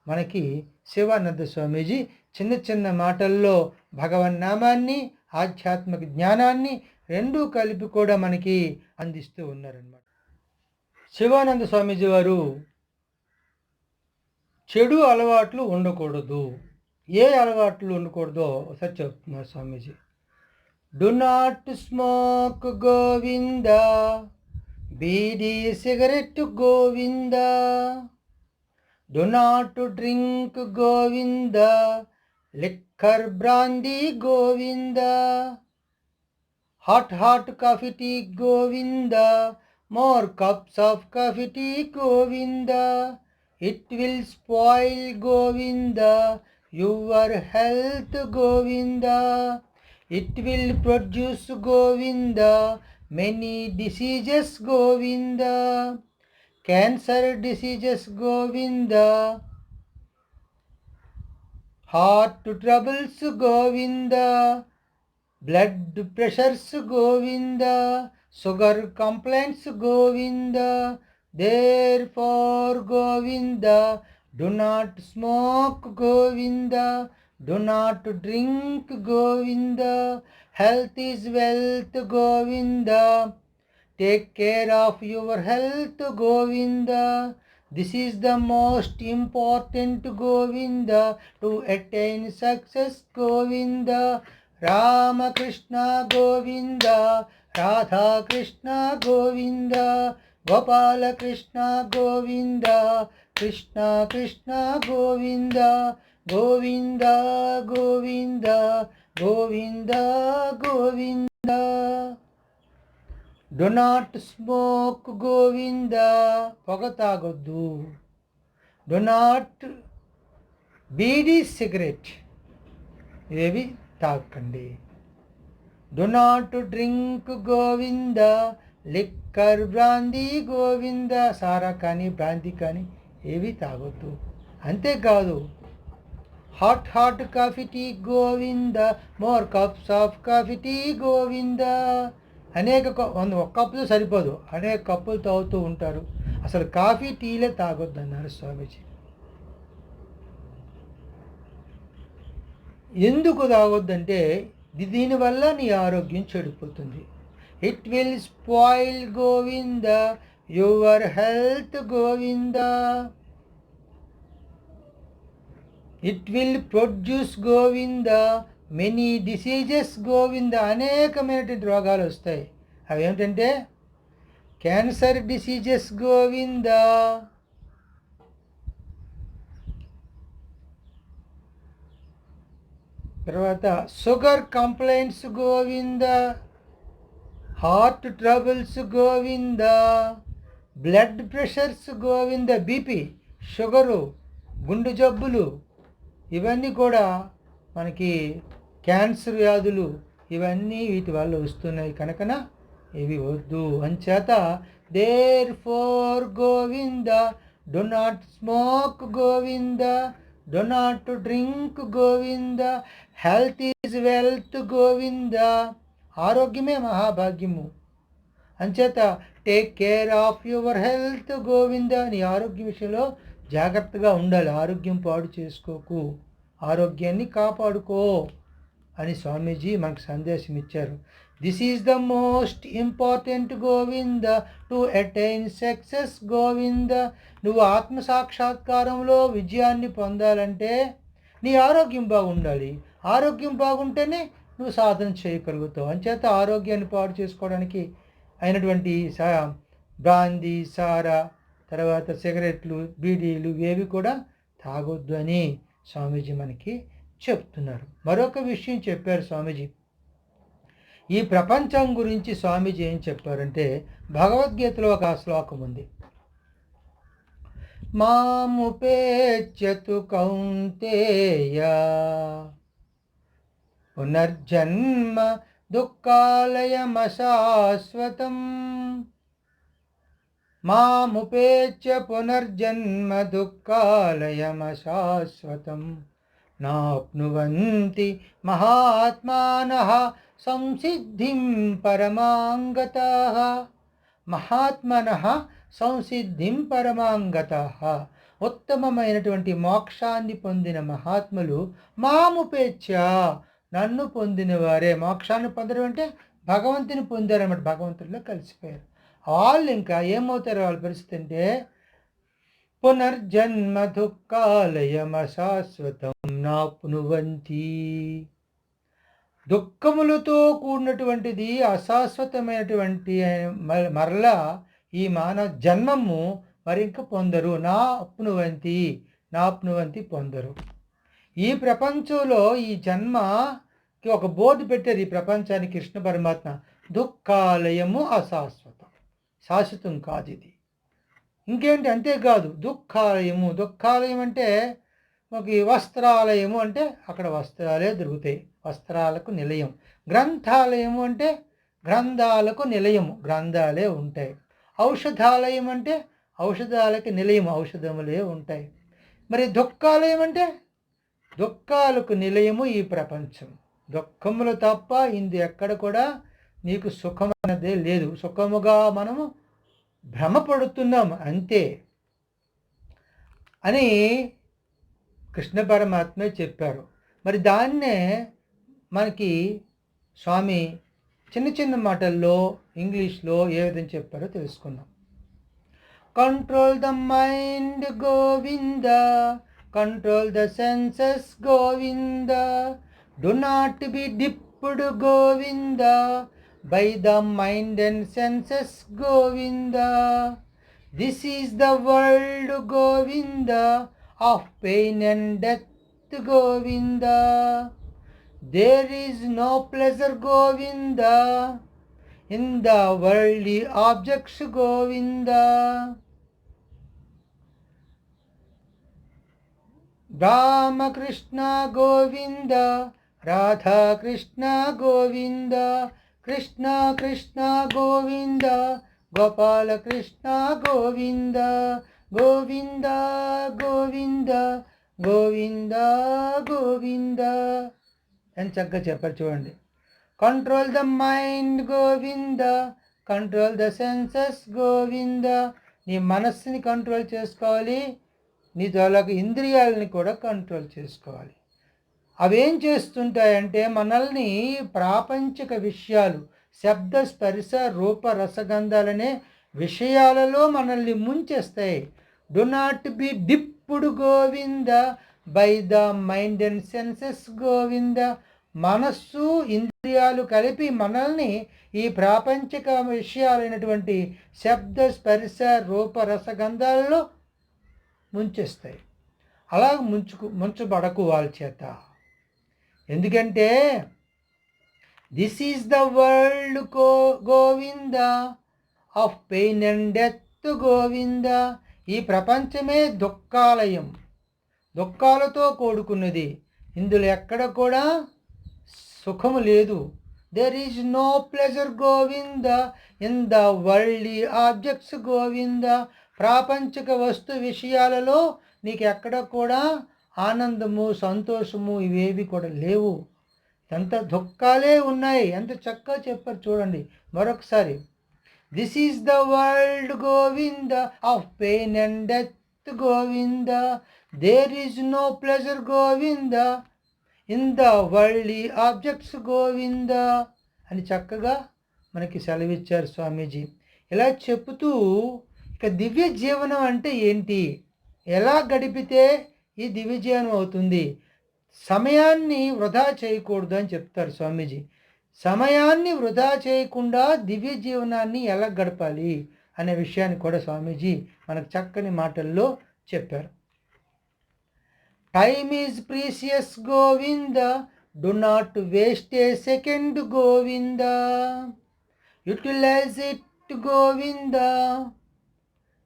మనకి శివానంద స్వామీజీ చిన్న చిన్న మాటల్లో భగవన్నామాన్ని, ఆధ్యాత్మిక జ్ఞానాన్ని రెండూ కలిపి కూడా మనకి అందిస్తూ ఉన్నారన్నమాట. శివానంద స్వామీజీ వారు చెడు అలవాట్లు ఉండకూడదు, ఏ అలవాట్లు ఉండకూడదో ఒకసారి చెప్తున్నారు స్వామీజీ. Do not smoke Govinda, bidi cigarette Govinda. Do not drink Govinda, liquor brandy Govinda. Hot coffee tea Govinda, more cups of coffee tea Govinda. It will spoil Govinda, your health Govinda. It will produce Govinda, many diseases Govinda. Cancer diseases Govinda, heart troubles Govinda, blood pressures Govinda, sugar complaints Govinda. Therefore Govinda, do not smoke Govinda, do not drink Govinda. Health is wealth Govinda, take care of your health Govinda. This is the most important Govinda to attain success Govinda. Rama Krishna Govinda, Radha Krishna Govinda, Gopala Krishna Govinda, Krishna Krishna Govinda, Govinda Govinda, Govinda Govinda. Do not smoke Govinda, పొగ తాగొద్దు. Do not బీడీ సిగరెట్, ఇవేవి తాగకండి. Do not drink Govinda, liquor brandy Govinda, సారా కానీ బ్రాందీ కానీ ఏవి తాగొద్దు. అంతేకాదు hot coffee tea Govinda, more cups of coffee tea Govinda. అనేక ఒక కప్పుతో సరిపోదు, అనేక కప్పులు తాగుతూ ఉంటారు. అసలు కాఫీ టీలే తాగొద్దు అన్నారు స్వామీజీ. ఎందుకు తాగొద్దంటే దీనివల్ల నీ ఆరోగ్యం చెడిపోతుంది. It will spoil Govinda, your health Govinda. It will produce Govinda, many diseases Govinda. అనేకమైనటువంటి రోగాలు వస్తాయి. అవి ఏమిటంటే క్యాన్సర్ డిసీజెస్ గోవింద, తర్వాత sugar complaints Govinda, heart troubles Govinda, blood pressures Govinda, BP, sugar, గుండె జబ్బులు, ఇవన్నీ కూడా మనకి క్యాన్సర్ వ్యాధులు, ఇవన్నీ వీటి వల్ల వస్తున్నాయి కనుకన ఇవి వద్దు. అంచేత therefore Govinda, do not smoke Govinda, do not drink Govinda. Health is wealth Govinda, ఆరోగ్యమే మహాభాగ్యము. అంచేత take care of your health Govinda. నీ ఆరోగ్య విషయంలో జాగ్రత్తగా ఉండాలి, ఆరోగ్యం పాడు చేసుకోకు, ఆరోగ్యాన్ని కాపాడుకో అని స్వామీజీ మనకు సందేశం ఇచ్చారు. This is the most important Govinda to attain success Govinda. నువ్వు ఆత్మసాక్షాత్కారంలో విజయాన్ని పొందాలంటే నీ ఆరోగ్యం బాగుండాలి. ఆరోగ్యం బాగుంటేనే నువ్వు సాధన చేయగలుగుతావు. అంచేత ఆరోగ్యాన్ని పాడు చేసుకోవడానికి అయినటువంటి బ్రాందీ, సారా, తర్వాత సిగరెట్లు, బీడీలు ఇవేవి కూడా తాగొద్దు అని స్వామీజీ మనకి చెప్తున్నారు. మరొక విషయం చెప్పారు స్వామీజీ. ఈ ప్రపంచం గురించి స్వామీజీ ఏం చెప్పారంటే, భగవద్గీతలో ఒక శ్లోకం ఉంది. మాముపేచ్యతు కౌంతేయ పునర్జన్మ దుఃఖాలయమశాశ్వతం. మాముపేచ్య పునర్జన్మ దుఃఖాలయమశాశ్వతం. నాప్నువంతి మహాత్మానః సంసిద్ధిం పరమాంగతాః. మహాత్మనః సంసిద్ధిం పరమాంగతాః. ఉత్తమమైనటువంటి మోక్షాన్ని పొందిన మహాత్ములు మాముపేచ్య, నన్ను పొందిన వారే. మోక్షాన్ని పొందడం అంటే భగవంతుని పొందారన్నమాట, భగవంతుడిలో కలిసిపోయారు. వాళ్ళు ఇంకా ఏమవుతారు వాళ్ళ పరిస్థితి అంటే, పునర్జన్మ దుఃఖాలయమశాశ్వతం నాప్నువంతి. దుఃఖములతో కూడినటువంటిది, అశాశ్వతమైనటువంటి మరలా ఈ మానవ జన్మము మరింక పొందరు. నా అప్నువంతి పొందరు. ఈ ప్రపంచంలో ఈ జన్మకి ఒక బోర్డు పెట్టారు ఈ ప్రపంచానికి కృష్ణ పరమాత్మ. దుఃఖాలయము అశాశ్వతం, శాశ్వతం కాదు ఇది. ఇంకేంటి, అంతేకాదు దుఃఖాలయం అంటే మనకి వస్త్రాలయము అంటే అక్కడ వస్త్రాలే దొరుకుతాయి, వస్త్రాలకు నిలయం. గ్రంథాలయము అంటే గ్రంథాలకు నిలయము, గ్రంథాలే ఉంటాయి. ఔషధాలయం అంటే ఔషధాలకి నిలయం, ఔషధములే ఉంటాయి. మరి దుఃఖాలయం అంటే దుఃఖాలకు నిలయము ఈ ప్రపంచం. దుఃఖములు తప్ప ఇందు ఎక్కడ కూడా నీకు సుఖం అన్నదే లేదు. సుఖముగా మనము భ్రమపడుతున్నాం అంతే అని కృష్ణ పరమాత్మే చెప్పారు. మరి దాన్నే మనకి స్వామి చిన్న చిన్న మాటల్లో ఇంగ్లీష్లో ఏ విధంగా చెప్పారో తెలుసుకుందాం. Control the mind Govinda, control the senses Govinda, do not be dipped Govinda by the mind and senses Govinda. This is the world Govinda of pain and death Govinda. There is no pleasure Govinda in the worldly objects Govinda. Rama Krishna Govinda, Radha Krishna Govinda, Krishna Krishna Govinda, Gopala Krishna Govinda, Govinda Govinda, Govinda Govinda. అని చక్కగా చెప్పారు చూడండి. Control the mind Govinda, control the senses Govinda. నీ మనస్సుని కంట్రోల్ చేసుకోవాలి, నీ తాలూకు ఇంద్రియాలని కూడా కంట్రోల్ చేసుకోవాలి. అవేం చేస్తుంటాయంటే మనల్ని ప్రాపంచిక విషయాలు, శబ్ద స్పర్శ రూప రసగంధాలనే విషయాలలో మనల్ని ముంచేస్తాయి. Do not be dipped Govinda by the mind and senses Govinda. మనస్సు ఇంద్రియాలు కలిపి మనల్ని ఈ ప్రాపంచిక విషయాలైనటువంటి శబ్ద స్పర్శ రూప రసగంధాలలో ముంచేస్తాయి. అలా ముంచబడకు వాళ్ళ చేత. ఎందుకంటే this is the world Govinda of pain and death Govinda. ఈ ప్రపంచమే దుఃఖాలయం, దుఃఖాలతో కూడుకున్నది. ఇందులో ఎక్కడ కూడా సుఖము లేదు. There is no pleasure Govinda in the worldly objects Govinda. ప్రాపంచిక వస్తు విషయాలలో నీకు ఎక్కడ కూడా ఆనందము సంతోషము ఇవేవి కూడా లేవు. ఎంత దుఃఖాలే ఉన్నాయి. ఎంత చక్కగా చెప్పారు చూడండి మరొకసారి. This is the world Govinda of pain and death Govinda. There is no pleasure Govinda in the worldly objects Govinda అని చక్కగా మనకి సెలవిచ్చారు స్వామీజీ. ఇలా చెబుతూ ఇక దివ్య జీవనం అంటే ఏంటి, ఎలా గడిపితే ఈ దివ్య జీవనం అవుతుంది, సమయాన్ని వృధా చేయకూడదు అని చెప్తారు స్వామీజీ. సమయాన్ని వృధా చేయకుండా దివ్య జీవనాన్ని ఎలా గడపాలి అనే విషయాన్ని కూడా స్వామీజీ మనకు చక్కని మాటల్లో చెప్పారు. Time is precious Govinda, do not waste a second Govinda. Utilise it Govinda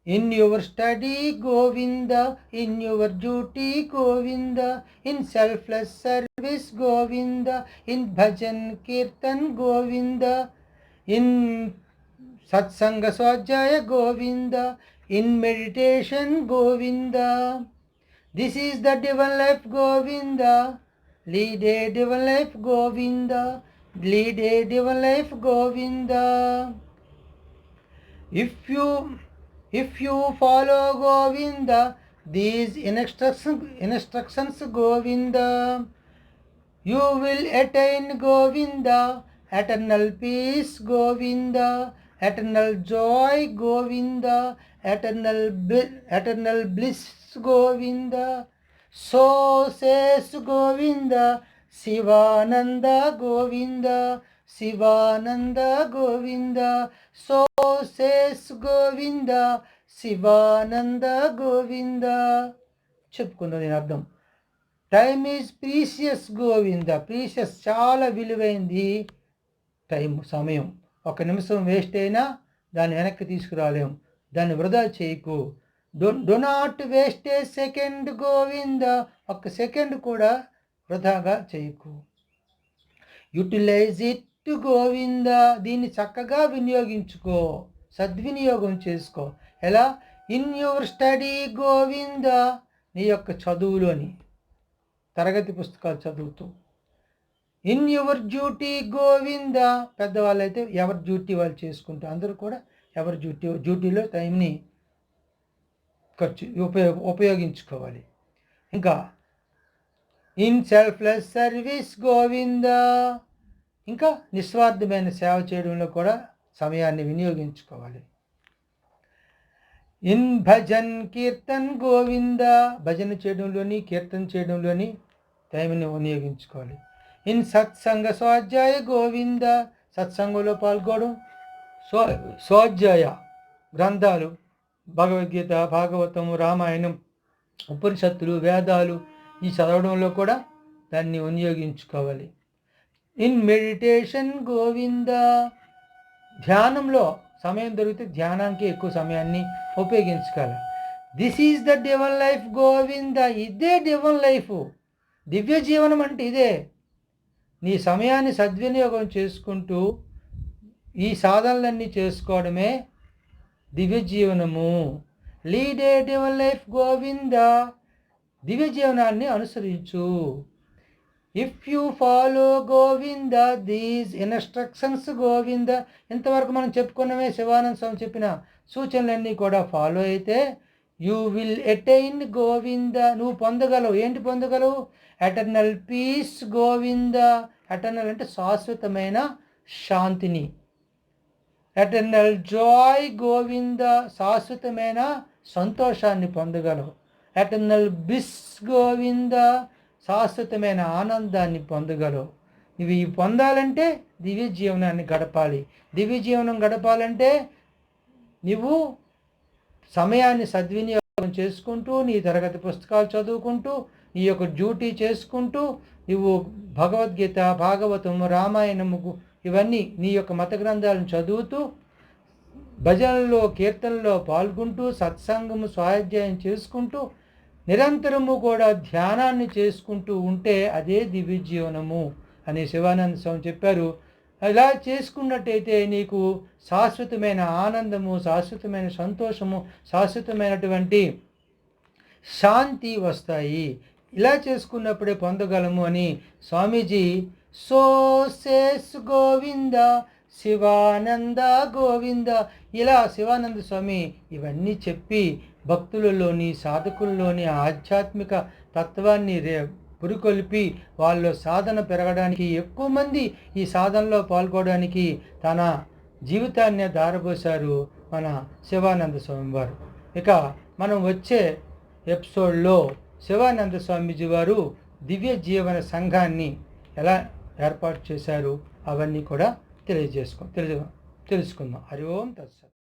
in your study Govinda, in your duty Govinda, in selfless service Govinda, in bhajan kirtan Govinda, in satsanga swajaya Govinda, in meditation Govinda. This is the divine life Govinda. Lead a divine life Govinda, lead a divine life Govinda. If you follow Govinda, these instructions Govinda, you will attain Govinda, eternal peace Govinda, eternal joy Govinda, eternal bliss Govinda. So says Govinda, Sivananda Govinda Sivananda Govinda so says Govinda Sivananda Govinda. చెప్పుకుందాం దీని అర్థం. Time is precious Govinda. Precious చాలా విలువైంది టైం, సమయం. 1 నిమిషం వేస్ట్ అయినా దాన్ని వెనక్కి తీసుకురాలేము. దాన్ని వృధా చేయకు. Do not waste a second Govinda. 1 second కూడా వృధాగా చేయకు. Utilise it Govinda. దీన్ని చక్కగా వినియోగించుకో, సద్వినియోగం చేసుకో. ఎలా? In your study Govinda. నీ యొక్క చదువులోని, తరగతి పుస్తకాలు చదువుతూ. In your duty Govinda. పెద్దవాళ్ళైతే ఎవరి డ్యూటీ వాళ్ళు చేసుకుంటూ, అందరూ కూడా ఎవరి డ్యూటీలో టైంని ఉపయోగించుకోవాలి. ఇంకా ఇన్ సెల్ఫ్లెస్ సర్వీస్ గోవింద. ఇంకా నిస్వార్థమైన సేవ చేయడంలో కూడా సమయాన్ని వినియోగించుకోవాలి. ఇన్ భజన్ కీర్తన్ గోవింద. భజన చేయడంలోని, కీర్తన చేయడంలోని టైంని వినియోగించుకోవాలి. ఇన్ సత్సంగ స్వాధ్యాయ గోవింద. సత్సంగంలో పాల్గొనడం, స్వాధ్యాయ గ్రంథాలు, భగవద్గీత, భాగవతం, రామాయణం, ఉపనిషత్తులు, వేదాలు ఈ చదవడంలో కూడా దాన్ని వినియోగించుకోవాలి. In meditation Govinda. ధ్యానంలో సమయం దొరికితే ధ్యానానికి ఎక్కువ సమయాన్ని ఉపయోగించుకోవాలి. This is the divine life Govinda. ఇదే డివైన్ లైఫ్, దివ్య జీవనం అంటే ఇదే. నీ సమయాన్ని సద్వినియోగం చేసుకుంటూ ఈ సాధనలన్నీ చేసుకోవడమే దివ్య జీవనము. Lead a divine life Govinda. దివ్య జీవనాన్ని అనుసరించు. If you follow Govinda these instructions Govinda. ఇంతవరకు మనం చెప్పుకున్నవే, శివానంద స్వామి చెప్పిన సూచనలన్నీ కూడా ఫాలో అయితే యూ విల్ అటైన్ గోవింద. నువ్వు పొందగలవు. ఏంటి పొందగలవు? Eternal peace Govinda. ఎటర్నల్ అంటే శాశ్వతమైన శాంతిని. Eternal joy Govinda. శాశ్వతమైన సంతోషాన్ని పొందగలవు. ఎటర్నల్ బిస్ గోవింద. శాశ్వతమైన ఆనందాన్ని పొందగలవు. ఇవి పొందాలంటే దివ్య జీవనాన్ని గడపాలి. దివ్య జీవనం గడపాలంటే నువ్వు సమయాన్ని సద్వినియోగం చేసుకుంటూ, నీ తరగతి పుస్తకాలు చదువుకుంటూ, నీ యొక్క డ్యూటీ చేసుకుంటూ, నువ్వు భగవద్గీత, భాగవతము, రామాయణము ఇవన్నీ నీ యొక్క మత గ్రంథాలను చదువుతూ, భజనలో, కీర్తనలో పాల్గొంటూ, సత్సంగము, స్వాధ్యాయం చేసుకుంటూ, నిరంతరము కూడా ధ్యానాన్ని చేసుకుంటూ ఉంటే అదే దివ్య జీవనము అని శివానంద స్వామి చెప్పారు. ఇలా చేసుకున్నట్టయితే నీకు శాశ్వతమైన ఆనందము, శాశ్వతమైన సంతోషము, శాశ్వతమైనటువంటి శాంతి వస్తాయి. ఇలా చేసుకున్నప్పుడే పొందగలము అని స్వామీజీ సో సేస్ గోవింద శివానంద గోవింద ఇలా శివానంద స్వామి ఇవన్నీ చెప్పి భక్తులలోని, సాధకుల్లోని ఆధ్యాత్మిక తత్వాన్ని పురికొల్పి వాళ్ళ సాధన పెరగడానికి, ఎక్కువ మంది ఈ సాధనలో పాల్గొనడానికి తన జీవితాన్ని ధారపోశారు మన శివానంద స్వామి వారు. ఇక మనం వచ్చే ఎపిసోడ్లో శివానంద స్వామీజీ వారు దివ్య జీవన సంఘాన్ని ఎలా ఏర్పాటు చేశారు అవన్నీ కూడా తెలుసుకుందాం. హరి ఓం తత్సత్.